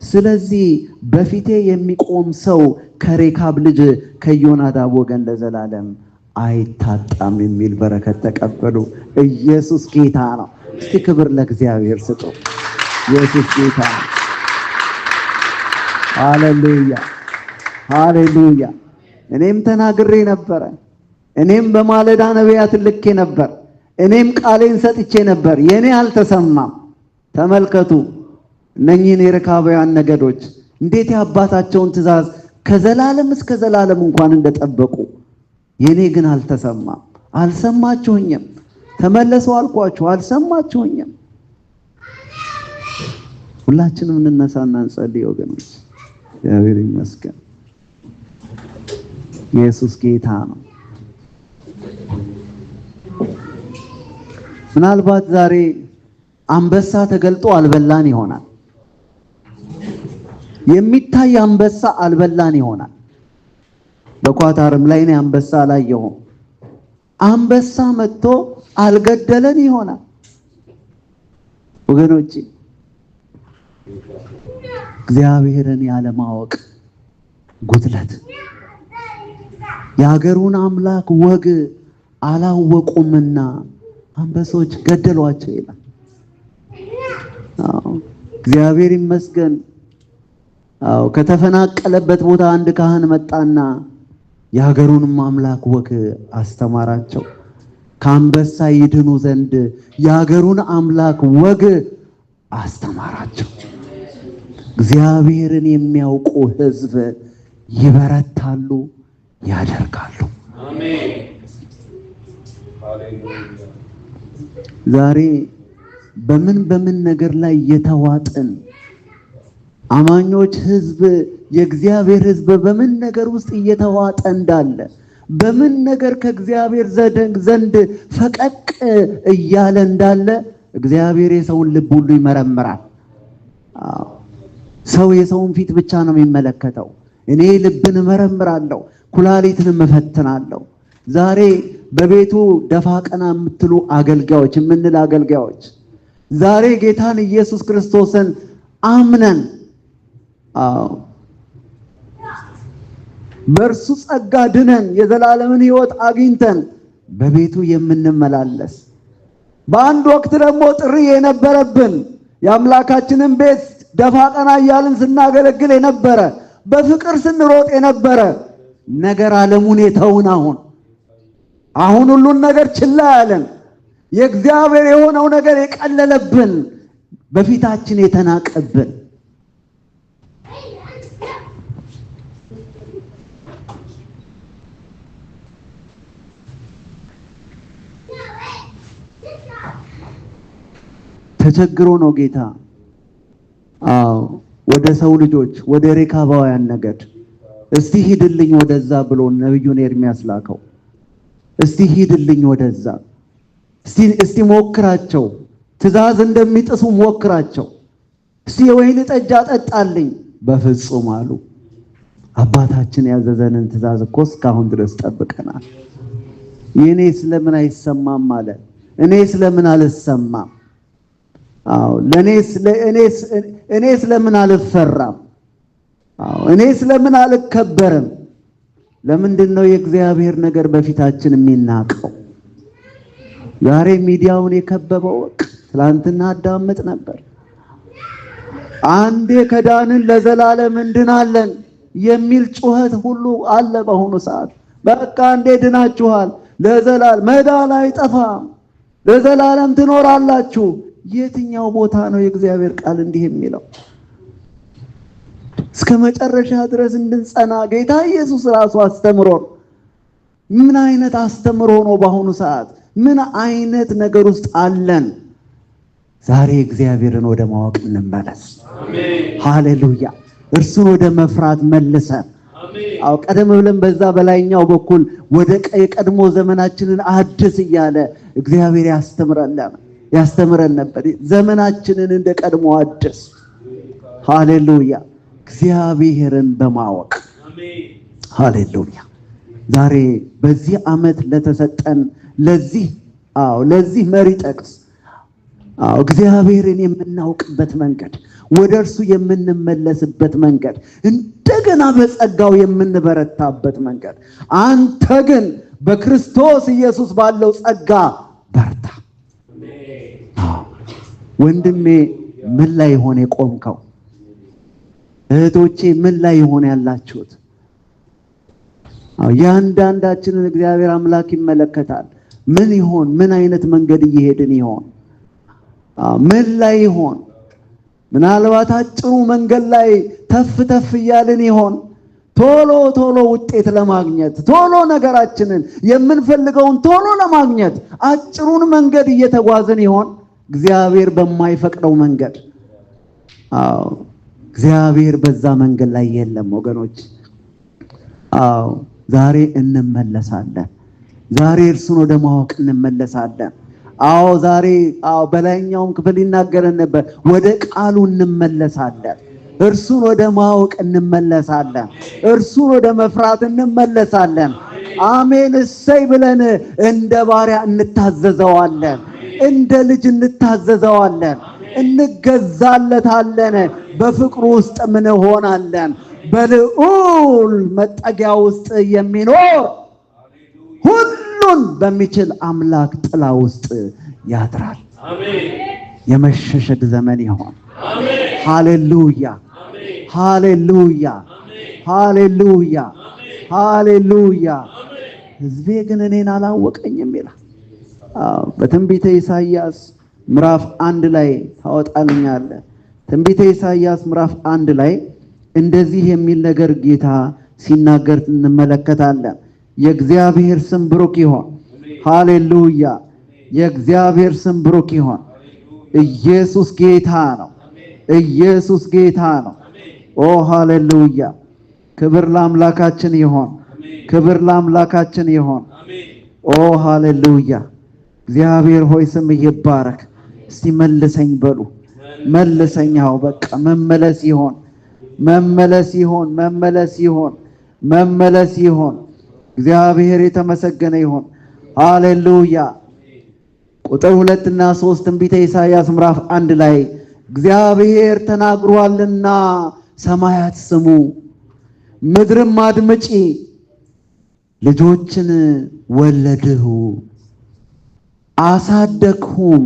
ስለዚህ በፊቴ የሚቆም ሰው ከሬካብ ልጅ ከኢዮናዳብ ወገን ለዘላለም አይታጣም የሚል በረከት ተቀበሉ። ኢየሱስ ጌታ ነው። እስቲ ክብር ለእግዚአብሔር ስጡ። ኢየሱስ ጌታ ነው። ሃሌሉያ ሃሌሉያ። እኔም ተናግሬ ነበረ። እኔም በማለዳ ነቢያት ልኬ ነበር። እኔም ቃሌን ሰጥቼ ነበር፣ የኔ አልተሰማም። ተመልከቱ እነኚህን የሬካባውያን ነገዶች እንዴት የአባታቸውን ትእዛዝ ከዘላለም እስከ ዘላለም እንኳን እንደጠበቁ፣ የኔ ግን አልተሰማም። አልሰማችሁኝም። ተመለሱ አልኳችሁ፣ አልሰማችሁኝም። ሁላችንም እንነሳና እንጸልይ ወገኖች። እግዚአብሔር ይመስገን። ኢየሱስ ጌታ ነው። ምናልባት ዛሬ አንበሳ ተገልጦ አልበላን ይሆናል። የሚታይ አንበሳ አልበላን ይሆናል። በኳታርም ላይ ነው አንበሳ አላየሁም። አንበሳ መጥቶ አልገደለን ይሆናል። ወገኖቼ እግዚአብሔርን ያለማወቅ ጉድለት፣ የሀገሩን አምላክ ወግ አላወቁምና አንበሶች ገደሏቸው ይላል። እግዚአብሔር ይመስገን። ከተፈናቀለበት ቦታ አንድ ካህን መጣና የሀገሩንም አምላክ ወግ አስተማራቸው። ከአንበሳ ይድኑ ዘንድ የሀገሩን አምላክ ወግ አስተማራቸው። እግዚአብሔርን የሚያውቁ ሕዝብ ይበረታሉ፣ ያደርጋሉ። አሜን። ዛሬ በምን ነገር ላይ የተዋጥን አማኞች ሕዝብ፣ የእግዚአብሔር ሕዝብ በምን ነገር ውስጥ እየተዋጠ እንዳለ፣ በምን ነገር ከእግዚአብሔር ዘንድ ፈቀቅ እያለ እንዳለ እግዚአብሔር የሰውን ልብ ሁሉ ይመረምራል። ሰው የሰውን ፊት ብቻ ነው የሚመለከተው። እኔ ልብን እመረምራለሁ፣ ኩላሊትን እፈትናለሁ። ዛሬ በቤቱ ደፋ ቀና የምትሉ አገልጋዮች የምንል አገልጋዮች ዛሬ ጌታን ኢየሱስ ክርስቶስን አምነን በእርሱ ጸጋ ድነን የዘላለምን ሕይወት አግኝተን በቤቱ የምንመላለስ፣ በአንድ ወቅት ደግሞ ጥሪ የነበረብን የአምላካችንን ቤት ደፋ ቀና እያልን ስናገለግል የነበረ፣ በፍቅር ስንሮጥ የነበረ ነገር ዓለሙን የተውን አሁን ሁሉን ነገር ችላ ያለን፣ የእግዚአብሔር የሆነው ነገር የቀለለብን፣ በፊታችን የተናቀብን ተቸግሮ ነው ጌታ ወደ ሰው ልጆች ወደ ሬካባውያን ነገድ እስቲ ሂድልኝ ወደዛ ብሎ ነብዩን ኤርሚያስ ላከው። እስቲ ሂድልኝ ወደዛ፣ እስቲ ሞክራቸው፣ ትእዛዝ እንደሚጥሱ ሞክራቸው፣ እስቲ የወይን ጠጅ አጠጣልኝ። በፍጹም አሉ። አባታችን ያዘዘንን ትእዛዝ እኮ እስካሁን ድረስ ጠብቀናል። የኔ ስለምን አይሰማም አለ። እኔ ስለምን አልሰማም? እኔ ስለምን አልፈራም? እኔ ስለምን አልከበርም? ለምንድን ነው የእግዚአብሔር ነገር በፊታችን የሚናቀው? ዛሬ ሚዲያውን የከበበው ትላንትና አዳምጥ ነበር። አንዴ ከዳንን ለዘላለም እንድናለን የሚል ጩኸት ሁሉ አለ በአሁኑ ሰዓት። በቃ አንዴ ድናችኋል፣ ለዘላለም መዳን አይጠፋም፣ ለዘላለም ትኖራላችሁ። የትኛው ቦታ ነው የእግዚአብሔር ቃል እንዲህ የሚለው? እስከ መጨረሻ ድረስ እንድንጸና ጌታ ኢየሱስ ራሱ አስተምሮን። ምን አይነት አስተምሮ ነው በአሁኑ ሰዓት? ምን አይነት ነገር ውስጥ አለን? ዛሬ እግዚአብሔርን ወደ ማወቅ እንመለስ። ሃሌሉያ! እርሱን ወደ መፍራት መልሰን ቀደም ብለን በዛ በላይኛው በኩል ወደ የቀድሞ ዘመናችንን አድስ እያለ እግዚአብሔር ያስተምረን ነበር። ዘመናችንን እንደ ቀድሞ አድስ። ሃሌሉያ! እግዚአብሔርን በማወቅ ሃሌሉያ! ዛሬ በዚህ ዓመት ለተሰጠን ለዚህ መሪ ጥቅስ እግዚአብሔርን የምናውቅበት መንገድ፣ ወደ እርሱ የምንመለስበት መንገድ፣ እንደገና በጸጋው የምንበረታበት መንገድ። አንተ ግን በክርስቶስ ኢየሱስ ባለው ጸጋ በርታ። ወንድሜ ምን ላይ ሆነ የቆምከው? እህቶቼ ምን ላይ ሆነ ያላችሁት? ያንዳንዳችንን እግዚአብሔር አምላክ ይመለከታል። ምን ይሆን? ምን አይነት መንገድ እየሄድን ይሆን? ምን ላይ ይሆን? ምናልባት አጭሩ መንገድ ላይ ተፍ እያልን ይሆን? ቶሎ ውጤት ለማግኘት፣ ቶሎ ነገራችንን የምንፈልገውን ቶሎ ለማግኘት አጭሩን መንገድ እየተጓዝን ይሆን? እግዚአብሔር በማይፈቅደው መንገድ። እግዚአብሔር በዛ መንገድ ላይ የለም ወገኖች። ዛሬ እንመለሳለን። ዛሬ እርሱን ወደ ማወቅ እንመለሳለን። ዛሬ በላይኛውም ክፍል ይናገረን ነበር። ወደ ቃሉ እንመለሳለን። እርሱን ወደ ማወቅ እንመለሳለን። እርሱን ወደ መፍራት እንመለሳለን። አሜን እሰይ ብለን እንደ ባሪያ እንታዘዘዋለን። እንደ ልጅ እንታዘዘዋለን። እንገዛለታለን። በፍቅሩ ውስጥ ምን ሆናለን? በልዑል መጠጊያ ውስጥ የሚኖር ሁሉን በሚችል አምላክ ጥላ ውስጥ ያድራል። የመሸሸግ ዘመን ይሆን። ሃሌሉያ ሃሌሉያ ሃሌሉያ ሃሌሉያ። ሕዝቤ ግን እኔን አላወቀኝም ይላል። በትንቢተ ኢሳይያስ ምዕራፍ 1 ላይ ታወጣልኛለህ። ትንቢተ ኢሳይያስ ምዕራፍ 1 ላይ እንደዚህ የሚል ነገር ጌታ ሲናገር እንመለከታለን። የእግዚአብሔር ስም ብሩክ ይሁን። ሃሌሉያ! የእግዚአብሔር ስም ብሩክ ይሁን። ኢየሱስ ጌታ ነው። ኢየሱስ ጌታ ነው። ሃሌሉያ! ክብር ለአምላካችን ይሁን። ክብር ለአምላካችን ይሁን። ሃሌሉያ! እግዚአብሔር ሆይ ስም ይባረክ። እስቲ መልሰኝ በሉ። መልሰኝ። በቃ መመለስ ይሁን። መመለስ ይሁን። መመለስ ይሁን። መመለስ ይሁን። እግዚአብሔር የተመሰገነ ይሁን። ሃሌሉያ! ቁጥር 2 እና 3 ትንቢተ ኢሳይያስ ምዕራፍ 1 ላይ እግዚአብሔር ተናግሯልና ሰማያት ስሙ፣ ምድርም አድምጪ። ልጆችን ወለድሁ አሳደግሁም፣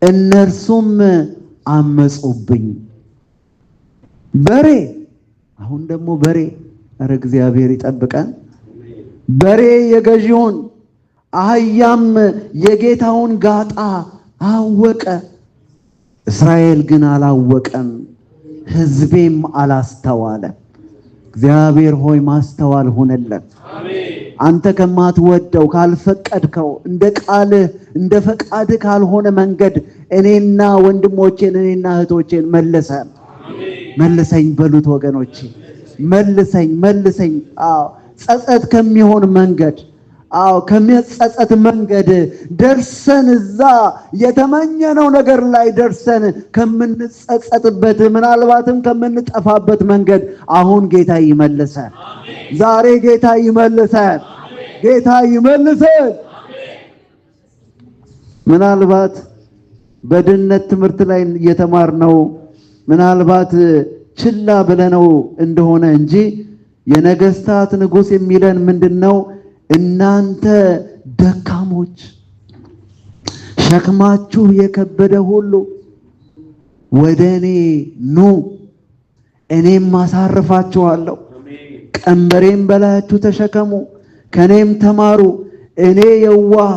እነርሱም አመጹብኝ። በሬ አሁን ደግሞ በሬ ኧረ እግዚአብሔር ይጠብቀን። በሬ የገዢውን አህያም የጌታውን ጋጣ አወቀ። እስራኤል ግን አላወቀም፣ ሕዝቤም አላስተዋለ። እግዚአብሔር ሆይ ማስተዋል ሆነለት። አንተ ከማትወደው ካልፈቀድከው፣ እንደ ቃልህ እንደ ፈቃድ ካልሆነ መንገድ እኔና ወንድሞቼን እኔና እህቶቼን መልሰኝ በሉት ወገኖቼ። መልሰኝ። ጸጸት ከሚሆን መንገድ ከሚጸጸት መንገድ ደርሰን እዛ የተመኘነው ነገር ላይ ደርሰን ከምንጸጸትበት ምናልባትም ከምንጠፋበት መንገድ አሁን ጌታ ይመልሰን። ዛሬ ጌታ ይመልሰን። ምናልባት በድነት ትምህርት ላይ የተማርነው ምናልባት ችላ ብለነው እንደሆነ እንጂ የነገስታት ንጉሥ የሚለን ምንድነው? እናንተ ደካሞች ሸክማችሁ የከበደ ሁሉ ወደ እኔ ኑ፣ እኔም አሳርፋችኋለሁ። ቀንበሬን በላያችሁ ተሸከሙ፣ ከኔም ተማሩ፣ እኔ የዋህ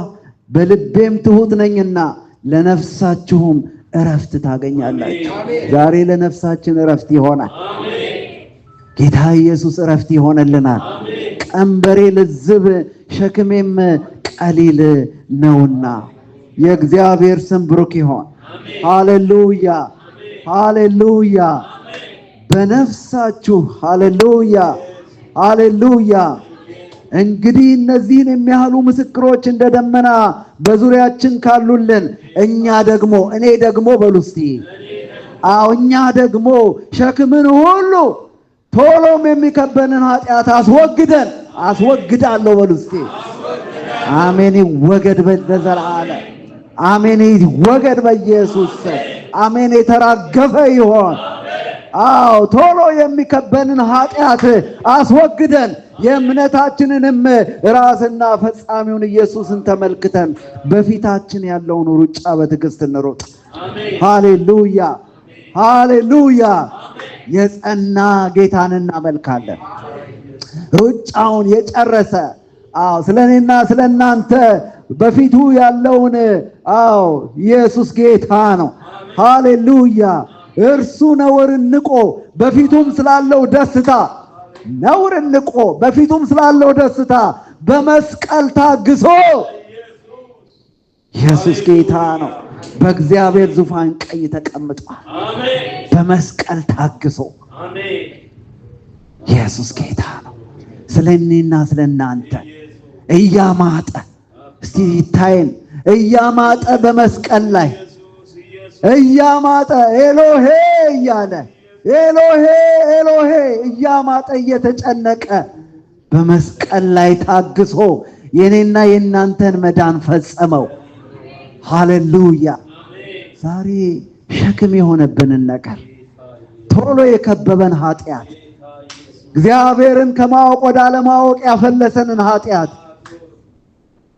በልቤም ትሁት ነኝና ለነፍሳችሁም እረፍት ታገኛላችሁ። ዛሬ ለነፍሳችን እረፍት ይሆናል። ጌታ ኢየሱስ እረፍት ይሆነልናል። ቀንበሬ ልዝብ ሸክሜም ቀሊል ነውና። የእግዚአብሔር ስም ብሩክ ይሆን። ሃሌሉያ። በነፍሳችሁ ሃሌሉያ። እንግዲህ እነዚህን የሚያህሉ ምስክሮች እንደ ደመና በዙሪያችን ካሉልን እኛ ደግሞ እኔ ደግሞ በሉ እስቲ እኛ ደግሞ ሸክምን ሁሉ ቶሎም የሚከበንን ኃጢአት አስወግዳለሁ በሉ እስቲ። አሜን። ይወገድ በዘላለም አሜን። ይወገድ በኢየሱስ አሜን። የተራገፈ ይሆን። ቶሎ የሚከበንን ኃጢአት አስወግደን የእምነታችንንም ራስና ፈጻሚውን ኢየሱስን ተመልክተን በፊታችን ያለውን ሩጫ በትዕግስት እንሮጥ። ሃሌሉያ። የጸና ጌታን እናመልካለን። ሩጫውን የጨረሰ ስለኔና ስለናንተ በፊቱ ያለውን ኢየሱስ ጌታ ነው። ሃሌሉያ። እርሱ ነውርን ንቆ በፊቱም ስላለው ደስታ በመስቀል ታግሶ ኢየሱስ ጌታ ነው። በእግዚአብሔር ዙፋን ቀኝ ተቀምጧል። በመስቀል ታግሶ ኢየሱስ ጌታ ነው። ስለኔና ስለናንተ እያማጠ እስቲ ይታየን። እያማጠ በመስቀል ላይ እያማጠ ኤሎሄ እያለ ኤሎሄ እያማጠ እየተጨነቀ በመስቀል ላይ ታግሶ የኔና የናንተን መዳን ፈጸመው። ሃሌሉያ። ዛሬ ሸክም የሆነብንን ነገር ቶሎ የከበበን ኃጢአት እግዚአብሔርን ከማወቅ ወደ አለማወቅ ያፈለሰንን ኃጢአት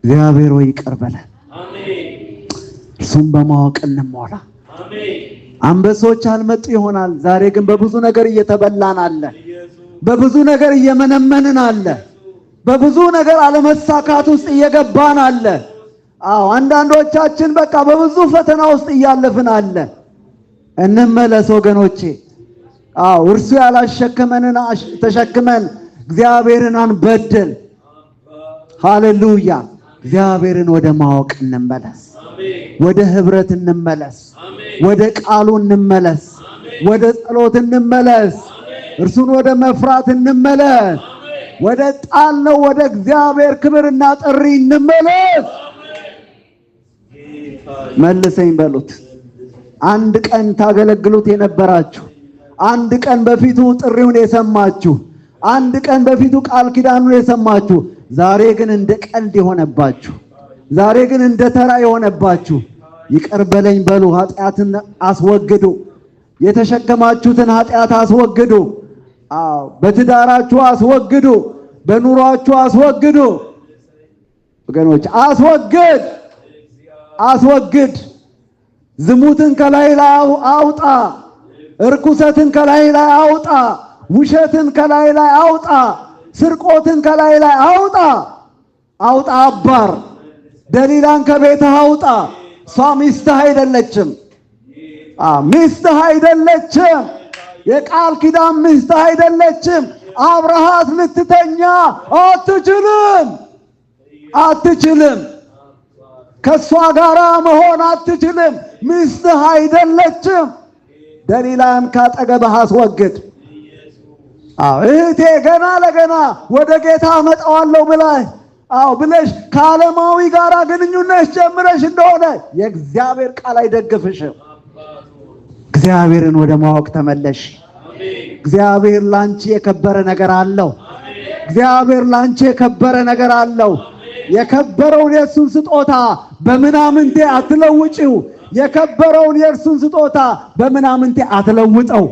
እግዚአብሔር ሆይ ይቅር በለን። እርሱም በማወቅ እንሞላ። አንበሶች አልመጡ ይሆናል። ዛሬ ግን በብዙ ነገር እየተበላን አለ። በብዙ ነገር እየመነመንን አለ። በብዙ ነገር አለመሳካት ውስጥ እየገባን አለ። አንዳንዶቻችን በቃ በብዙ ፈተና ውስጥ እያለፍን አለ። እንመለስ ወገኖቼ። እርሱ ያላሸከመንን ተሸክመን እግዚአብሔርን አንበድል። ሃሌሉያ። እግዚአብሔርን ወደ ማወቅ እንመለስ። ወደ ህብረት እንመለስ። ወደ ቃሉ እንመለስ። ወደ ጸሎት እንመለስ። እርሱን ወደ መፍራት እንመለስ። ወደ ጣልነው ወደ እግዚአብሔር ክብርና ጥሪ እንመለስ። መልሰኝ በሉት። አንድ ቀን ታገለግሉት የነበራችሁ፣ አንድ ቀን በፊቱ ጥሪውን የሰማችሁ፣ አንድ ቀን በፊቱ ቃል ኪዳኑን የሰማችሁ፣ ዛሬ ግን እንደ ቀልድ የሆነባችሁ፣ ዛሬ ግን እንደ ተራ የሆነባችሁ ይቅር በለኝ በሉ። ኃጢአትን አስወግዱ። የተሸከማችሁትን ኃጢአት አስወግዱ። በትዳራችሁ አስወግዱ። በኑሯችሁ አስወግዱ። ወገኖች አስወግድ። ዝሙትን ከላይ ላይ አውጣ። እርኩሰትን ከላይ ላይ አውጣ። ውሸትን ከላይ ላይ አውጣ። ስርቆትን ከላይ ላይ አውጣ። አባር። ደሊላን ከቤትህ አውጣ። እሷ ሚስትህ አይደለችም። የቃል ኪዳን ሚስትህ አይደለችም። አብረሃት ልትተኛ አትችልም። ከሷ ጋራ መሆን አትችልም። ሚስትህ አይደለችም። ደሊላን ካጠገብህ አስወግድ። እህቴ ገና ለገና ወደ ጌታ አመጣዋለሁ ብለሽ ከዓለማዊ ጋራ ግንኙነት ጀምረሽ እንደሆነ የእግዚአብሔር ቃል አይደግፍሽም። እግዚአብሔርን ወደ ማወቅ ተመለሽ። እግዚአብሔር ላንቺ የከበረ ነገር አለው። እግዚአብሔር ላንቺ የከበረ ነገር አለው። የከበረውን የእርሱን ስጦታ በምናምንቴ አትለውጪው። የከበረውን የእርሱን ስጦታ በምናምንቴ አትለውጠው።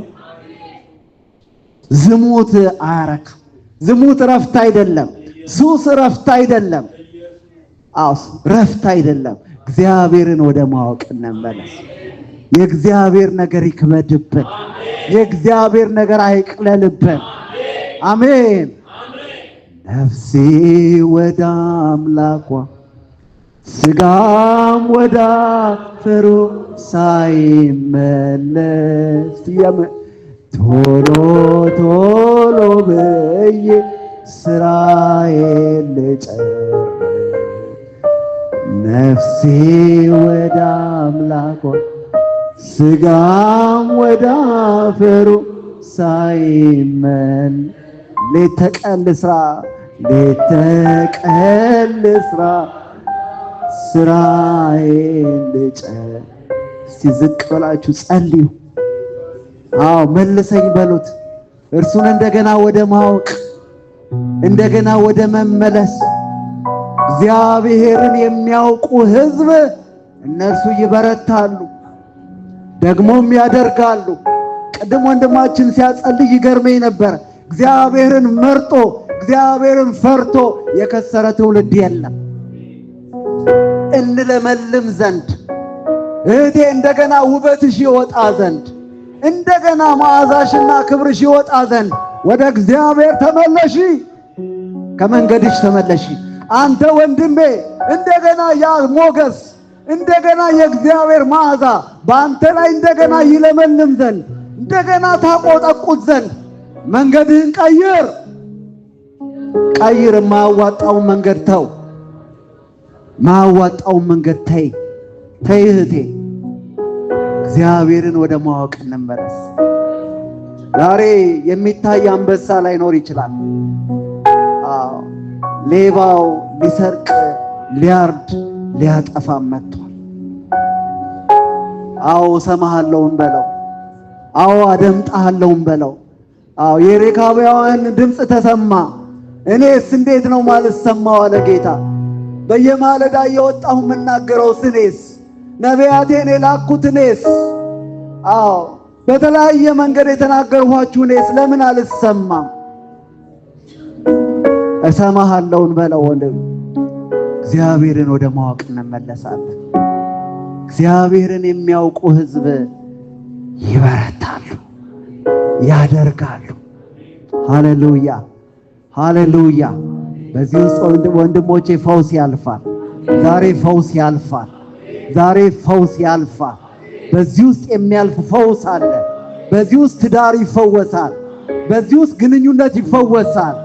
ዝሙት አያረካም። ዝሙት ረፍት አይደለም። ሱስ ረፍት አይደለም። ረፍት አይደለም። እግዚአብሔርን ወደ ማወቅ እንመለስ። የእግዚአብሔር ነገር ይክበድብን። የእግዚአብሔር ነገር አይቅለልብን። አሜን። ነፍሴ ወደ አምላኳ ስጋም ወደ አፈሩ ሳይመለስ ቶሎ ቶሎ ብዬ ስራዬን ልጨርስ። ነፍሴ ወደ አምላኳ ስጋም ወደ አፈሩ ሳይመለስ ሌት ተቀን ልስራ፣ ሌት ተቀን ልስራ ስራዬን ልጨርስ። እስቲ ዝቅ ብላችሁ ጸልዩ። መልሰኝ በሉት። እርሱን እንደገና ወደ ማወቅ፣ እንደገና ወደ መመለስ። እግዚአብሔርን የሚያውቁ ሕዝብ እነርሱ ይበረታሉ፣ ደግሞም ያደርጋሉ። ቅድም ወንድማችን ሲያጸልይ ይገርመኝ ነበር። እግዚአብሔርን መርጦ እግዚአብሔርን ፈርቶ የከሰረ ትውልድ የለም። እንለመልም ዘንድ እህቴ እንደገና ውበትሽ ይወጣ ዘንድ እንደገና መዓዛሽና ክብርሽ ይወጣ ዘንድ ወደ እግዚአብሔር ተመለሺ። ከመንገድሽ ተመለሺ። አንተ ወንድሜ እንደገና ያ ሞገስ እንደገና የእግዚአብሔር መዓዛ በአንተ ላይ እንደገና ይለመልም ዘንድ እንደገና ታቆጠቁት ዘንድ መንገድህን ቀይር። የማያዋጣውን መንገድ ተው። ማያዋጣውን መንገድ ተይ እህቴ። እግዚአብሔርን ወደ ማወቅ እንመለስ። ዛሬ የሚታይ አንበሳ ላይኖር ይችላል። ሌባው ሊሰርቅ፣ ሊያርድ፣ ሊያጠፋ መጥቷል። እሰማሃለሁም በለው። አደምጣለሁም በለው። የሬካባውያን ድምፅ ተሰማ። እኔስ እንዴት ነው ማለት ሰማው አለ ጌታ። በየማለዳ እየወጣሁ የምናገረው እኔስ፣ ነቢያቴን የላኩት እኔስ፣ በተለያየ መንገድ የተናገርኋችሁ እኔስ ለምን አልሰማም? እሰማሃለሁን በለው ወንድም። እግዚአብሔርን ወደ ማወቅ እንመለሳለን። እግዚአብሔርን የሚያውቁ ሕዝብ ይበረታሉ፣ ያደርጋሉ። ሃሌሉያ ሃሌሉያ። በዚህ ውስጥ ወንድሞቼ ፈውስ ያልፋል። ዛሬ ፈውስ ያልፋል። ዛሬ ፈውስ ያልፋል። በዚህ ውስጥ የሚያልፍ ፈውስ አለ። በዚህ ውስጥ ትዳር ይፈወሳል። በዚህ ውስጥ ግንኙነት ይፈወሳል።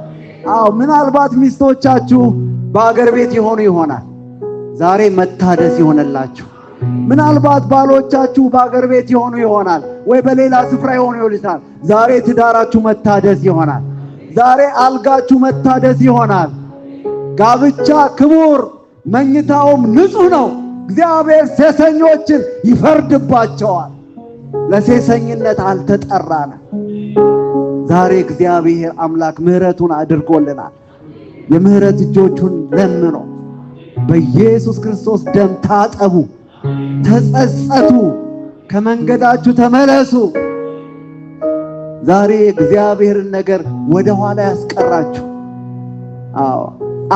ምናልባት ሚስቶቻችሁ በአገር ቤት ይሆኑ ይሆናል። ዛሬ መታደስ ይሆነላችሁ። ምናልባት ባሎቻችሁ በአገር ቤት ይሆኑ ይሆናል፣ ወይ በሌላ ስፍራ ይሆኑ ይሆናል። ዛሬ ትዳራችሁ መታደስ ይሆናል። ዛሬ አልጋችሁ መታደስ ይሆናል። ጋብቻ ክቡር፣ መኝታውም ንጹህ ነው። እግዚአብሔር ሴሰኞችን ይፈርድባቸዋል። ለሴሰኝነት አልተጠራንም። ዛሬ እግዚአብሔር አምላክ ምሕረቱን አድርጎልናል። የምሕረት እጆቹን ለምኖ በኢየሱስ ክርስቶስ ደም ታጠቡ፣ ተጸጸቱ፣ ከመንገዳችሁ ተመለሱ። ዛሬ እግዚአብሔርን ነገር ወደ ኋላ ያስቀራችሁ፣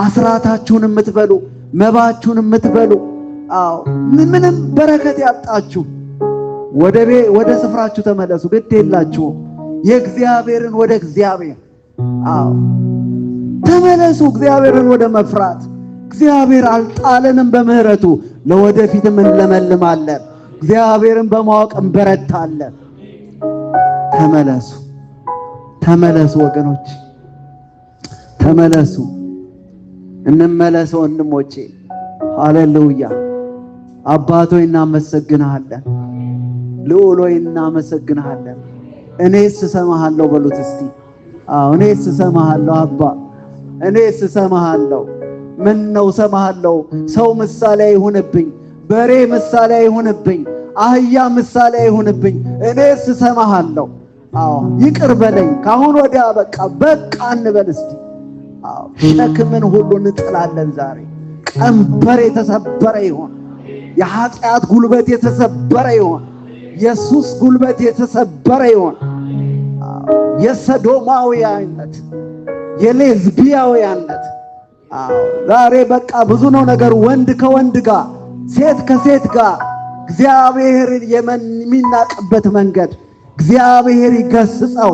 አስራታችሁን የምትበሉ፣ መባችሁን የምትበሉ፣ ምንም በረከት ያጣችሁ ወደ ስፍራችሁ ተመለሱ። ግድ የላችሁም። የእግዚአብሔርን ወደ እግዚአብሔር ተመለሱ። እግዚአብሔርን ወደ መፍራት። እግዚአብሔር አልጣለንም በምህረቱ። ለወደፊትም እንለመልማለን። እግዚአብሔርን በማወቅ እንበረታለን። ተመለሱ ወገኖች፣ ተመለሱ። እንመለስ ወንድሞቼ። ሃሌሉያ አባት ሆይ እናመሰግንሃለን። ልዑል ሆይ እናመሰግንሃለን። እኔስ እሰማሃለሁ በሉት እስቲ። እኔስ እሰማሃለሁ አባ፣ እኔስ እሰማሃለሁ። ምን ነው እሰማሃለሁ? ሰው ምሳሌ ይሁንብኝ፣ በሬ ምሳሌ ይሁንብኝ፣ አህያ ምሳሌ ይሁንብኝ፣ እኔስ እሰማሃለሁ። ይቅር በለኝ። ካሁን ወዲያ በቃ እንበል እስቲ። ሸክምን ሁሉ እንጥላለን ዛሬ። ቀንበር የተሰበረ ይሁን። የኃጢአት ጉልበት የተሰበረ ይሁን። የሱስ ጉልበት የተሰበረ ይሁን። የሰዶማውያነት፣ የሌዝቢያውያነት ዛሬ በቃ ብዙ ነው ነገር። ወንድ ከወንድ ጋር፣ ሴት ከሴት ጋር እግዚአብሔርን የሚናቅበት መንገድ እግዚአብሔር ይገስጸው።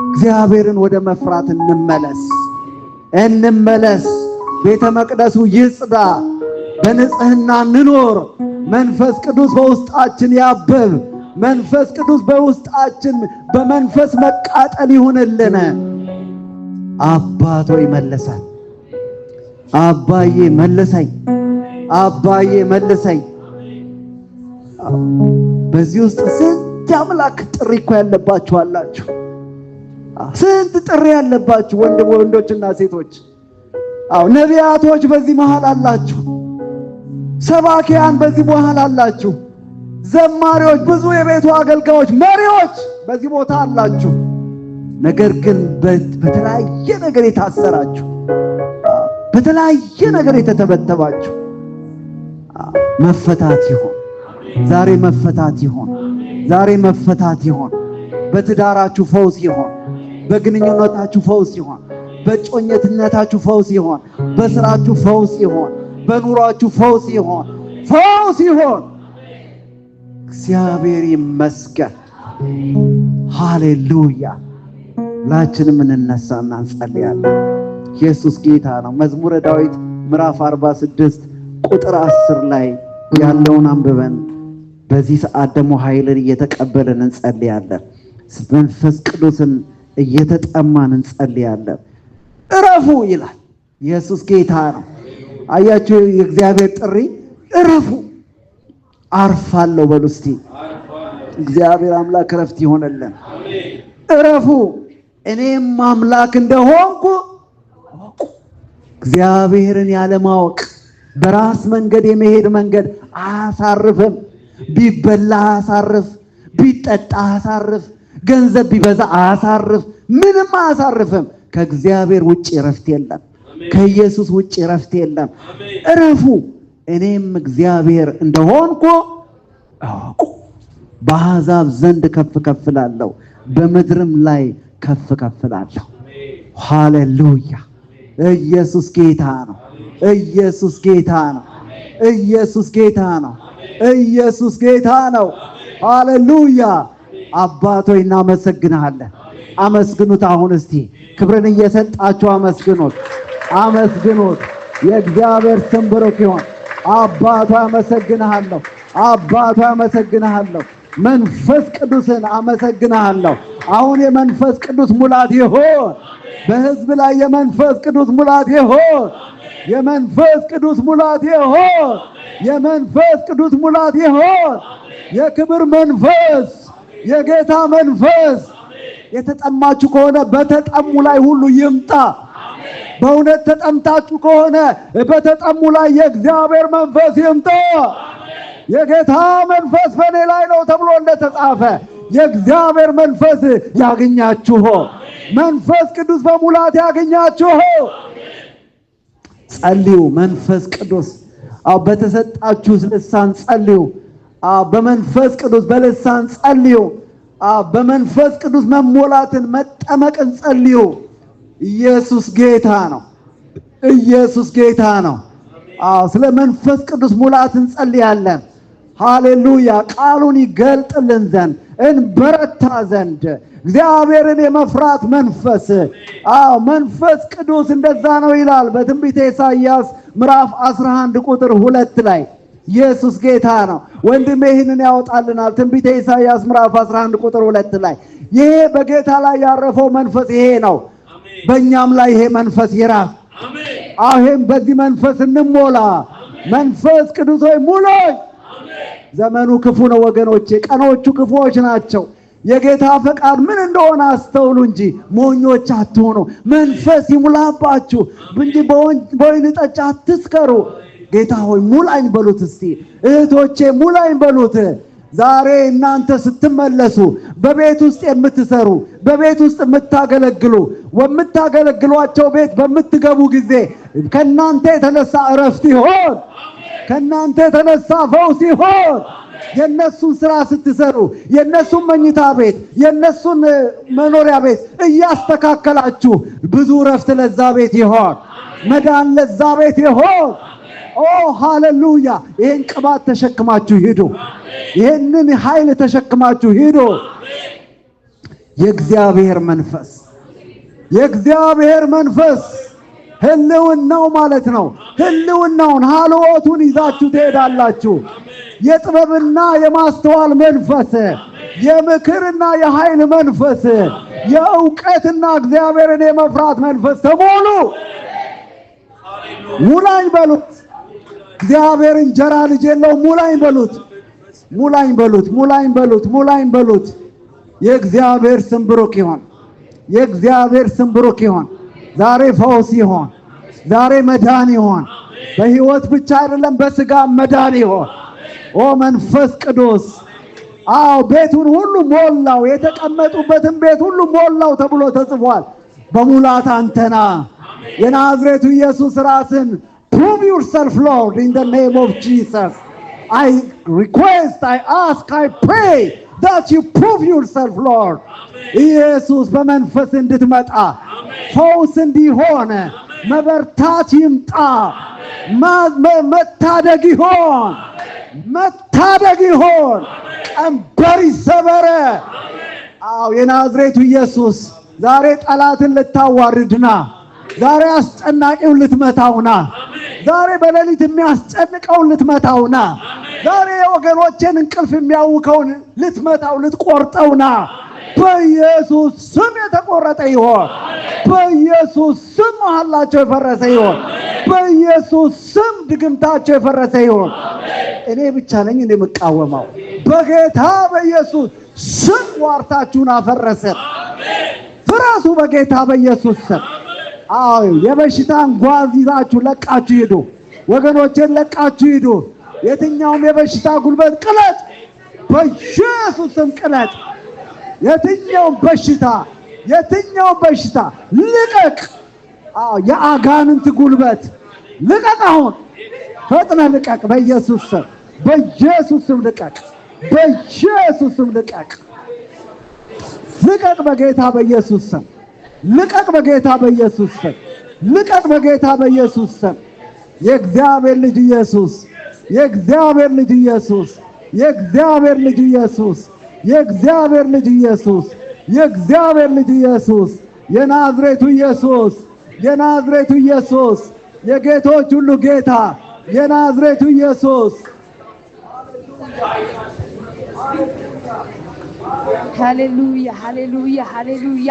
እግዚአብሔርን ወደ መፍራት እንመለስ። ቤተ መቅደሱ ይጽዳ፣ በንጽህና እንኖር። መንፈስ ቅዱስ በውስጣችን ያብብ። መንፈስ ቅዱስ በውስጣችን በመንፈስ መቃጠል ይሁንልን። አባቶ ይመለሳል። አባዬ መልሰኝ፣ አባዬ መልሰኝ። በዚህ ውስጥ ስንት አምላክ ጥሪ እኮ ያለባችሁ አላችሁ። ስንት ጥሪ ያለባችሁ ወንዶችና ሴቶች። ነቢያቶች በዚህ መሃል አላችሁ። ሰባኪያን በዚህ መሃል አላችሁ። ዘማሪዎች፣ ብዙ የቤቱ አገልጋዮች፣ መሪዎች በዚህ ቦታ አላችሁ። ነገር ግን በተለያየ ነገር የታሰራችሁ፣ በተለያየ ነገር የተተበተባችሁ መፈታት ይሁን ዛሬ። መፈታት ይሁን ዛሬ። መፈታት ይሁን። በትዳራችሁ ፈውስ ይሁን። በግንኙነታችሁ ፈውስ ይሁን። በጮኝነታችሁ ፈውስ ይሁን። በስራችሁ ፈውስ ይሁን። በኑሯችሁ ፈውስ ይሁን። ፈውስ ይሁን። እግዚአብሔር ይመስገን። ሃሌሉያ። ሁላችንም እንነሳና እንጸልያለን። ኢየሱስ ጌታ ነው። መዝሙረ ዳዊት ምዕራፍ 46 ቁጥር 10 ላይ ያለውን አንብበን በዚህ ሰዓት ደግሞ ኃይልን እየተቀበልን እንጸልያለን። መንፈስ ቅዱስን እየተጠማን እንጸልያለን። እረፉ ይላል። ኢየሱስ ጌታ ነው። አያችሁ የእግዚአብሔር ጥሪ እረፉ። አርፋለሁ በሉ እስቲ። እግዚአብሔር አምላክ እረፍት ይሆነልን። እረፉ እኔም አምላክ እንደሆንኩ እወቁ። እግዚአብሔርን ያለማወቅ በራስ መንገድ የመሄድ መንገድ አያሳርፍም። ቢበላ አያሳርፍ፣ ቢጠጣ አያሳርፍ፣ ገንዘብ ቢበዛ አያሳርፍ፣ ምንም አያሳርፍም። ከእግዚአብሔር ውጭ እረፍት የለም። ከኢየሱስ ውጭ እረፍት የለም። እረፉ እኔም እግዚአብሔር እንደሆንኩ እወቁ። በአሕዛብ ዘንድ ከፍ ከፍ እላለሁ፣ በምድርም ላይ ከፍ ከፍ እላለሁ። ሃሌሉያ። ኢየሱስ ጌታ ነው። ኢየሱስ ጌታ ነው። ኢየሱስ ጌታ ነው። ኢየሱስ ጌታ ነው። ሃሌሉያ። አባቶ እናመሰግንሃለን። አመስግኑት። አሁን እስቲ ክብርን እየሰጣችሁ አመስግኑት። አመስግኑት። የእግዚአብሔር ስም ብሩክ ይሁን። አባቶ አመሰግንሃለሁ። አባቶ አመሰግንሃለሁ። መንፈስ ቅዱስን አመሰግንሃለሁ። አሁን የመንፈስ ቅዱስ ሙላት ይሁን በሕዝብ ላይ። የመንፈስ ቅዱስ ሙላት ይሁን። የመንፈስ ቅዱስ ሙላት ይሁን። የመንፈስ ቅዱስ ሙላት ይሁን። የክብር መንፈስ፣ የጌታ መንፈስ። የተጠማችሁ ከሆነ በተጠሙ ላይ ሁሉ ይምጣ። በእውነት ተጠምታችሁ ከሆነ በተጠሙ ላይ የእግዚአብሔር መንፈስ ይምጣ። የጌታ መንፈስ በእኔ ላይ ነው ተብሎ እንደተጻፈ የእግዚአብሔር መንፈስ ያገኛችሁ። መንፈስ ቅዱስ በሙላት ያገኛችሁ። ጸልዩ። መንፈስ ቅዱስ በተሰጣችሁ ልሳን ጸልዩ። በመንፈስ ቅዱስ በልሳን ጸልዩ። በመንፈስ ቅዱስ መሞላትን መጠመቅን ጸልዩ። ኢየሱስ ጌታ ነው። ኢየሱስ ጌታ ነው። ስለ መንፈስ ቅዱስ ሙላት እንጸልያለን። ሃሌሉያ። ቃሉን ይገልጥልን ዘንድ እንበረታ ዘንድ እግዚአብሔርን የመፍራት መንፈስ። መንፈስ ቅዱስ እንደዛ ነው ይላል በትንቢተ ኢሳይያስ ምዕራፍ 11 ቁጥር 2 ላይ። ኢየሱስ ጌታ ነው። ወንድሜ ይህንን ያወጣልናል። ትንቢተ ኢሳይያስ ምዕራፍ 11 ቁጥር 2 ላይ ይሄ በጌታ ላይ ያረፈው መንፈስ ይሄ ነው። በእኛም ላይ ይሄ መንፈስ ይራፍ። አሁን በዚህ መንፈስ እንሞላ። መንፈስ ቅዱስ ሆይ ሙላኝ። ዘመኑ ክፉ ነው ወገኖቼ፣ ቀኖቹ ክፉዎች ናቸው። የጌታ ፈቃድ ምን እንደሆነ አስተውሉ እንጂ ሞኞች አትሆኑ። መንፈስ ይሙላባችሁ እንጂ በወይን ጠጅ አትስከሩ። ጌታ ሆይ ሙላኝ በሉት። እስቲ እህቶቼ ሙላኝ በሉት። ዛሬ እናንተ ስትመለሱ በቤት ውስጥ የምትሰሩ በቤት ውስጥ የምታገለግሉ ወምታገለግሏቸው ቤት በምትገቡ ጊዜ ከናንተ የተነሳ እረፍት ይሆን፣ ከናንተ የተነሳ ፈውስ ይሆን። የነሱን ስራ ስትሰሩ የነሱን መኝታ ቤት የነሱን መኖሪያ ቤት እያስተካከላችሁ ብዙ እረፍት ለዛ ቤት ይሆን፣ መዳን ለዛ ቤት ይሆን። ኦ ሃሌሉያ! ይሄን ቅባት ተሸክማችሁ ሂዱ። ይሄንን ኃይል ተሸክማችሁ ሂዱ። የእግዚአብሔር መንፈስ ህልውናው ማለት ነው። ህልውናውን ሃልዎቱን ይዛችሁ ትሄዳላችሁ። የጥበብና የማስተዋል መንፈስ፣ የምክርና የኃይል መንፈስ፣ የእውቀትና እግዚአብሔርን የመፍራት መንፈስ ተሞሉ። ሙላኝ በሉት። እግዚአብሔር እንጀራ ልጅ የለውም። ሙላኝ በሉት። ሙላኝ በሉት። ሙላኝ በሉት። ሙላኝ በሉት። የእግዚአብሔር ስም ብሩክ ይሁን። የእግዚአብሔር ስም ብሩክ ይሁን። ዛሬ ፈውስ ይሁን። ዛሬ መዳን ይሁን። በህይወት ብቻ አይደለም በስጋ መዳን ይሁን። ኦ መንፈስ ቅዱስ አዎ ቤቱን ሁሉ ሞላው። የተቀመጡበትን ቤት ሁሉ ሞላው ተብሎ ተጽፏል። በሙላት አንተና የናዝሬቱ ኢየሱስ ራስን prove yourself Lord in the name of Jesus. I request, I ask, I pray that you prove yourself Lord. ኢየሱስ በመንፈስ እንድትመጣ ፈውስ እንዲሆን መበርታት ይምጣ። መታደግ ይሆን፣ መታደግ ይሆን። ቀንበር ይሰበረ። አዎ የናዝሬቱ ኢየሱስ ዛሬ ጠላትን ልታዋርድና ዛሬ አስጨናቂውን ልትመታውና ዛሬ በሌሊት የሚያስጨንቀውን ልትመታውና ዛሬ የወገኖችን እንቅልፍ የሚያውከውን ልትመታው ልትቆርጠውና በኢየሱስ ስም የተቆረጠ ይሆን። በኢየሱስ ስም መሐላቸው የፈረሰ ይሆን። በኢየሱስ ስም ድግምታቸው የፈረሰ ይሆን። እኔ ብቻ ነኝ እንደምቃወመው። በጌታ በኢየሱስ ስም ዋርታችሁን አፈረሰ። ፍረሱ በጌታ በኢየሱስ ስም። አዎ የበሽታን ጓዝ ይዛችሁ ለቃችሁ ሂዱ። ወገኖችን ለቃችሁ ሂዱ። የትኛውም የበሽታ ጉልበት ቅለጥ፣ በኢየሱስ ስም ቅለጥ። የትኛውም በሽታ ልቀቅ። አዎ የአጋንንት ጉልበት ልቀቅ። አሁን ፈጥነ ልቀቅ። በኢየሱስ ስም፣ በኢየሱስ ስም ልቀቅ። በኢየሱስ ስም ልቀቅ። ልቀቅ በጌታ በኢየሱስ ስም። ልቀቅ በጌታ በኢየሱስ ስም። ልቀቅ በጌታ በኢየሱስ ስም። የእግዚአብሔር ልጅ ኢየሱስ፣ የእግዚአብሔር ልጅ ኢየሱስ፣ የእግዚአብሔር ልጅ ኢየሱስ፣ የእግዚአብሔር ልጅ ኢየሱስ፣ የእግዚአብሔር ልጅ ኢየሱስ፣ የናዝሬቱ ኢየሱስ፣ የናዝሬቱ ኢየሱስ፣ የጌቶች ሁሉ ጌታ የናዝሬቱ ኢየሱስ። ሃሌሉያ ሃሌሉያ ሃሌሉያ።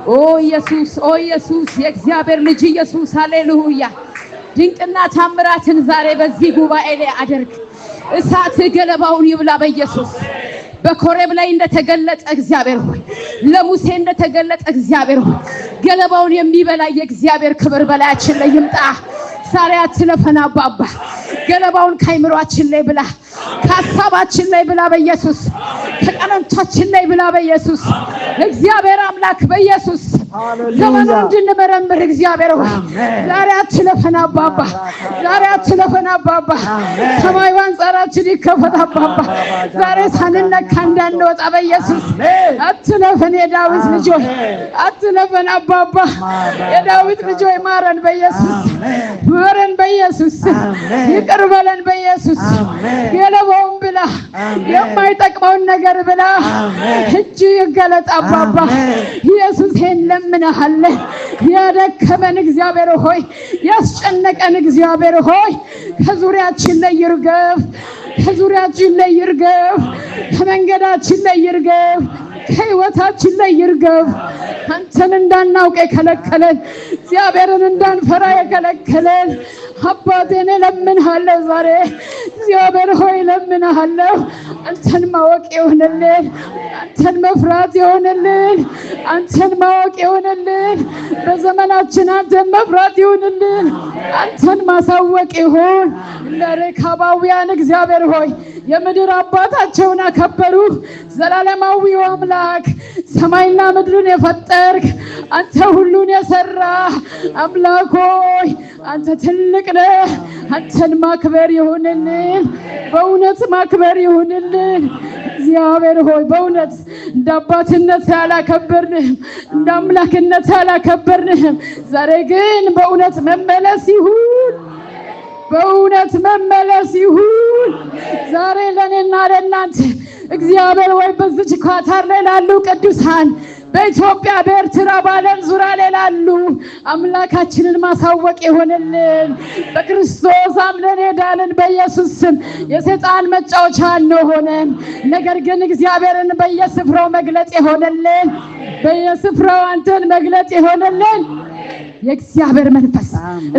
ኦ ኢየሱስ፣ ኦ ኢየሱስ፣ የእግዚአብሔር ልጅ ኢየሱስ። ሃሌሉያ። ድንቅና ታምራትን ዛሬ በዚህ ጉባኤ ላይ አድርግ። እሳት ገለባውን ይብላ በኢየሱስ። በኮሬብ ላይ እንደተገለጠ እግዚአብሔር ሆይ፣ ለሙሴ እንደተገለጠ እግዚአብሔር ሆይ፣ ገለባውን የሚበላ የእግዚአብሔር ክብር በላያችን ላይ ይምጣ። ዛሬ አትለፈን አባባ። ገለባውን ከአይምሯችን ላይ ብላ፣ ከሀሳባችን ላይ ብላ በኢየሱስ። ከቀኖቻችን ላይ ብላ በኢየሱስ። እግዚአብሔር አምላክ በኢየሱስ ዘመኑን እንድንመረምር እግዚአብሔር ሆይ ዛሬ አትለፈን አባባ። ዛሬ አትለፈን አባባ። ሰማይ አንጻራችን ይከፈት አባባ። ዛሬ ሳንነካ እንዳንወጣ በኢየሱስ አትለፈን። የዳዊት ልጅ ሆይ አትለፈን አባባ። የዳዊት ልጅ ሆይ ማረን በኢየሱስ። ማረን በኢየሱስ። ይቅር በለን በኢየሱስ። ገለባውን ብላ፣ የማይጠቅመውን ነገር ብላ። እጅ ይገለጥ አባባ። ኢየሱስ ለምንሃለን። ያደከመን እግዚአብሔር ሆይ፣ ያስጨነቀን እግዚአብሔር ሆይ ከዙሪያችን ላይ ይርገፍ፣ ከዙሪያችን ላይ ይርገፍ፣ ከመንገዳችን ላይ ይርገፍ፣ ከሕይወታችን ላይ ይርገፍ። አንተን እንዳናውቅ የከለከለን እግዚአብሔርን እንዳንፈራ የከለከለን አባቴ እኔ እለምንሃለሁ ዛሬ እግዚአብሔር ሆይ እለምንሃለሁ። አንተን ማወቅ ይሆንልን፣ አንተን መፍራት ይሆንልን፣ አንተን ማወቅ ይሆንልን። በዘመናችን አንተን መፍራት ይሆንልን፣ አንተን ማሳወቅ ይሁን። ለሬካባውያን እግዚአብሔር ሆይ የምድር አባታቸውን አከበሩ። ዘላለማዊው አምላክ ሰማይና ምድርን የፈጠርክ አንተ ሁሉን የሰራ አምላክ ሆይ አንተ ትልቅ ነህ። አንተን ማክበር ይሁንልን፣ በእውነት ማክበር ይሁንልን። እግዚአብሔር ሆይ በእውነት እንደ አባትነት ያላከበርንህም፣ እንደ አምላክነት ያላከበርንህም። ዛሬ ግን በእውነት መመለስ ይሁን፣ በእውነት መመለስ ይሁን። ዛሬ ለእኔና ለእናንተ እግዚአብሔር ወይ በዚች ኳታር ላይ ላሉ ቅዱሳን በኢትዮጵያ በኤርትራ በዓለም ዙሪያ ላይ ላሉ አምላካችንን ማሳወቅ ይሆንልን። በክርስቶስ አምነን ሄዳንን በኢየሱስ ስም የሰይጣን መጫወቻ አንሆንም። ነገር ግን እግዚአብሔርን በየስፍራው መግለጽ ይሆንልን፣ በየስፍራው አንተን መግለጽ ይሆንልን። የእግዚአብሔር መንፈስ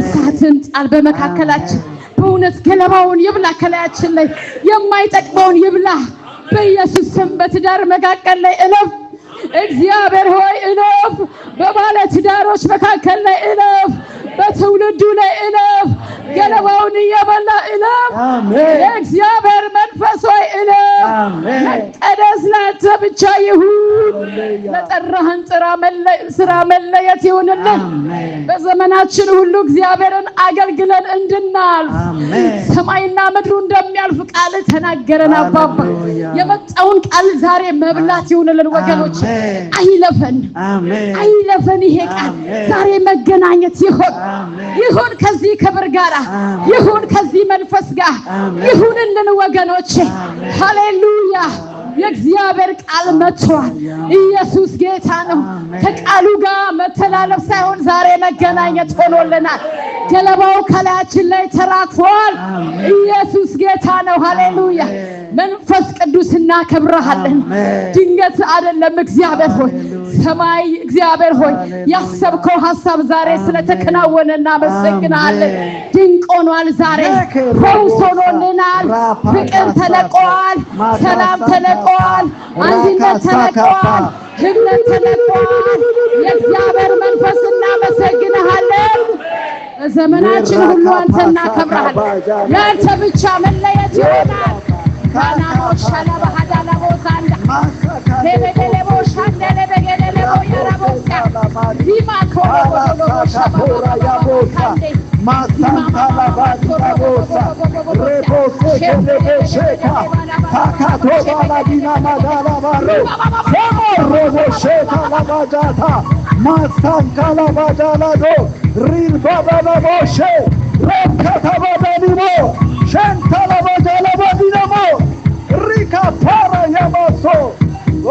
እሳትን ጣል በመካከላችን። በእውነት ገለባውን ይብላ፣ ከላያችን ላይ የማይጠቅመውን ይብላ በኢየሱስ ስም። በትዳር መካከል ላይ እለፍ እግዚአብሔር ሆይ እለፍ። በባለ ትዳሮች መካከል ላይ እለፍ፣ በትውልዱ ላይ እለፍ። ገለባውን እየበላ እለፍ። የእግዚአብሔር መንፈስ ሆይ እለፍ። መቀደስ ላንተ ብቻ ይሁን። ለጠራህን ስራ መለየት ይሁንልን። በዘመናችን ሁሉ እግዚአብሔርን አገልግለን እንድናልፍ ሰማይና ምድሩ እንደሚያልፍ ቃል ተናገረን። አባባ የመጣውን ቃል ዛሬ መብላት ይሁንልን ወገኖች። አይለፈን፣ አይለፈን። ይሄ ቃል ዛሬ መገናኘት ይሁን ከዚህ ክብር ጋር ይሁን ከዚህ መንፈስ ጋር ይሁንልን ወገኖች። ሃሌሉያ። የእግዚአብሔር ቃል መጥቷል። ኢየሱስ ጌታ ነው። ከቃሉ ጋር መተላለፍ ሳይሆን ዛሬ መገናኘት ሆኖልናል። ገለባው ከላያችን ላይ ተራግፏል። ኢየሱስ ጌታ ነው። ሃሌሉያ። መንፈስ ቅዱስ እናከብረሃለን። ድንገት አይደለም። እግዚአብሔር ሆይ ሰማይ እግዚአብሔር ሆይ ያሰብከው ሐሳብ ዛሬ ስለተከናወነ እናመሰግናለን። ድንቅ ሆኗል። ዛሬ ፈውስ ሆኖልናል። ፍቅር ተለቀዋል። ሰላም ተለቀዋል። አንድነት ተለቀዋል። ህብረት ተለቀዋል። የእግዚአብሔር መንፈስ እናመሰግናለን። በዘመናችን ሁሉ አንተ እናከብረሃለን። ያንተ ብቻ መለየት ይሆናል። ካናኖች ሻላባ ሀዳላ ቦዛንዳ ለበደለቦ ሻንደለ በገደለቦ ያራቦካ ዲማ ኮሮቦ ሻባራ ያቦካ ማሳንታላ ባዲቦሳ ሬቦስ ሸለበሸካ ታካቶ ባላዲና ማዳላ ባሮ ሮቦ ሸካ ላባጃታ ማሳንካላ ባጃላዶ ሪል ባባቦሼ ረከታ ባዳሊሞ ሸንታላ ባጃላ ባዲናሞ ሪካ ፓራ ያማሶ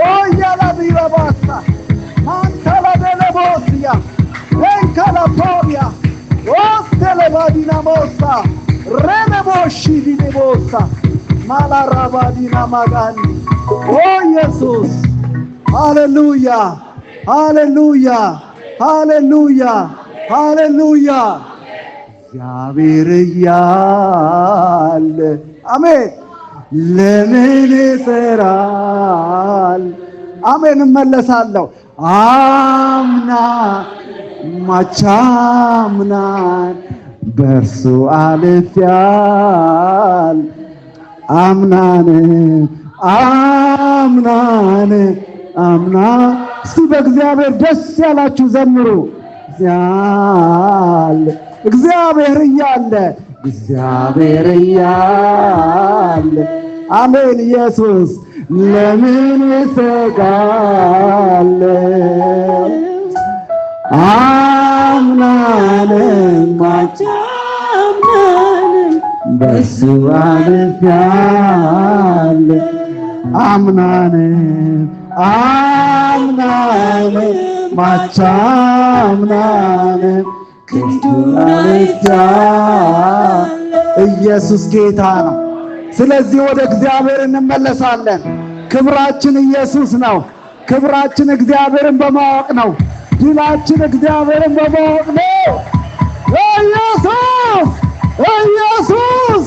ኦያላ ቢራባሳ ማንታላ ደለቦስያ ሬንካላ ፖሪያ ኦስተለ ባዲና ሞሳ ረነቦሺ ዲቦሳ ማላራባዲና ማጋኒ ኦ ኢየሱስ ሃሌሉያ ሃሌሉያ ሃሌሉያ ሃሌሉያ። እግዚአብሔር እያለ አሜን ለምን ይሰራል? አሜን እመለሳለሁ። አምና ማቻምናን በእርሱ አልፌያል። አምናን አምና እስቲ በእግዚአብሔር ደስ ያላችሁ ዘምሩ። እግዚአብሔር እያለ አሜን። ኢየሱስ ለምን ይሰጋል? አምናንም ማቻምናንም በሱ አልፌያል። አምናንም ማቻምናንም ክንዱን አይቻል። ኢየሱስ ጌታ ነው። ስለዚህ ወደ እግዚአብሔር እንመለሳለን። ክብራችን ኢየሱስ ነው። ክብራችን እግዚአብሔርን በማወቅ ነው። ድላችን እግዚአብሔርን በማወቅ ነው። ኢየሱስ ኢየሱስ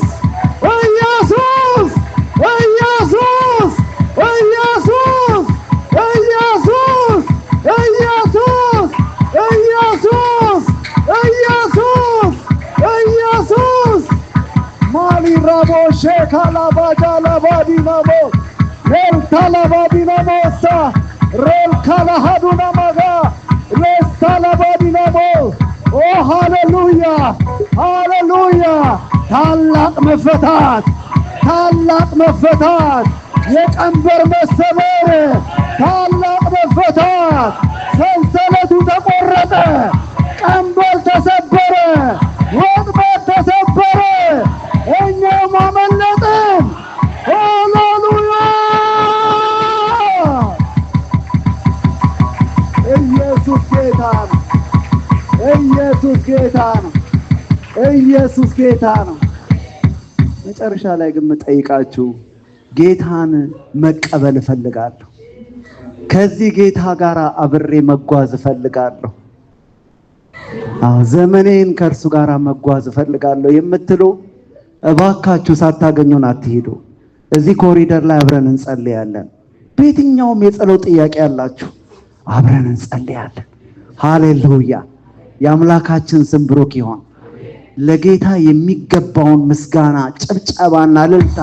ኢየሱስ ኢየሱስ ኢየሱስ ኢየሱስ ኢየሱስ ኢየሱስ ኢየሱስ ኢየሱስ ማሊ ራቦ ሼካላባጃ ላባዲናሞ ሬልታላባዲናሞሳ ሬልካላሃዱናማጋ ሬስታላባዲናሞ ኦ ሃሌሉያ ሃሌሉያ! ታላቅ መፈታት ታላቅ መፈታት የቀንበር መሰበር ታላቅ መፈታት ሰንሰለቱ ተቆረጠ ቀንበር ተሰበረ ወጥመድ ተሰበረ እኛም አመለጥን ሃሌሉያ ኢየሱስ ጌታ ነው ኢየሱስ ጌታ ነው ኢየሱስ ጌታ ነው መጨረሻ ላይ ግን መጠይቃችሁ ጌታን መቀበል እፈልጋለሁ ከዚህ ጌታ ጋር አብሬ መጓዝ እፈልጋለሁ ዘመኔን ከእርሱ ጋር መጓዝ እፈልጋለሁ የምትሉ እባካችሁ ሳታገኙን አትሄዱ እዚህ ኮሪደር ላይ አብረን እንጸልያለን በየትኛውም የጸሎት ጥያቄ ያላችሁ አብረን እንጸልያለን ሃሌሉያ የአምላካችን ስም ብሩክ ይሁን ለጌታ የሚገባውን ምስጋና ጭብጨባና እልልታ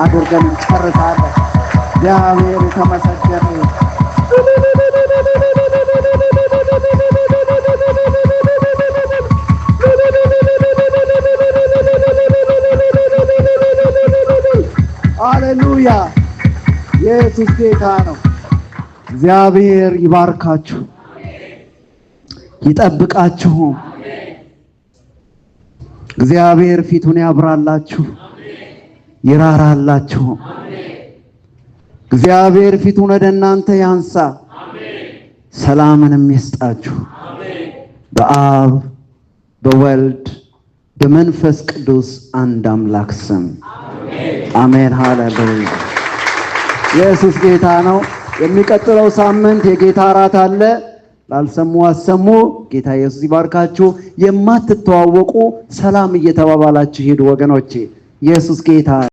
አድርገን እንጨርሳለን እግዚአብሔር የተመሰገነ ሃሌሉያ ኢየሱስ ጌታ ነው እግዚአብሔር ይባርካችሁ ይጠብቃችሁ እግዚአብሔር ፊቱን ያብራላችሁ ይራራላችሁ እግዚአብሔር ፊቱን ወደ እናንተ ያንሳ ሰላምንም ይስጣችሁ በአብ በወልድ በመንፈስ ቅዱስ አንድ አምላክ ስም አሜን ሃሌሉያ ኢየሱስ ጌታ ነው የሚቀጥለው ሳምንት የጌታ እራት አለ ላልሰሙ አሰሙ ጌታ ኢየሱስ ይባርካችሁ የማትተዋወቁ ሰላም እየተባባላችሁ ሄዱ ወገኖቼ ኢየሱስ ጌታ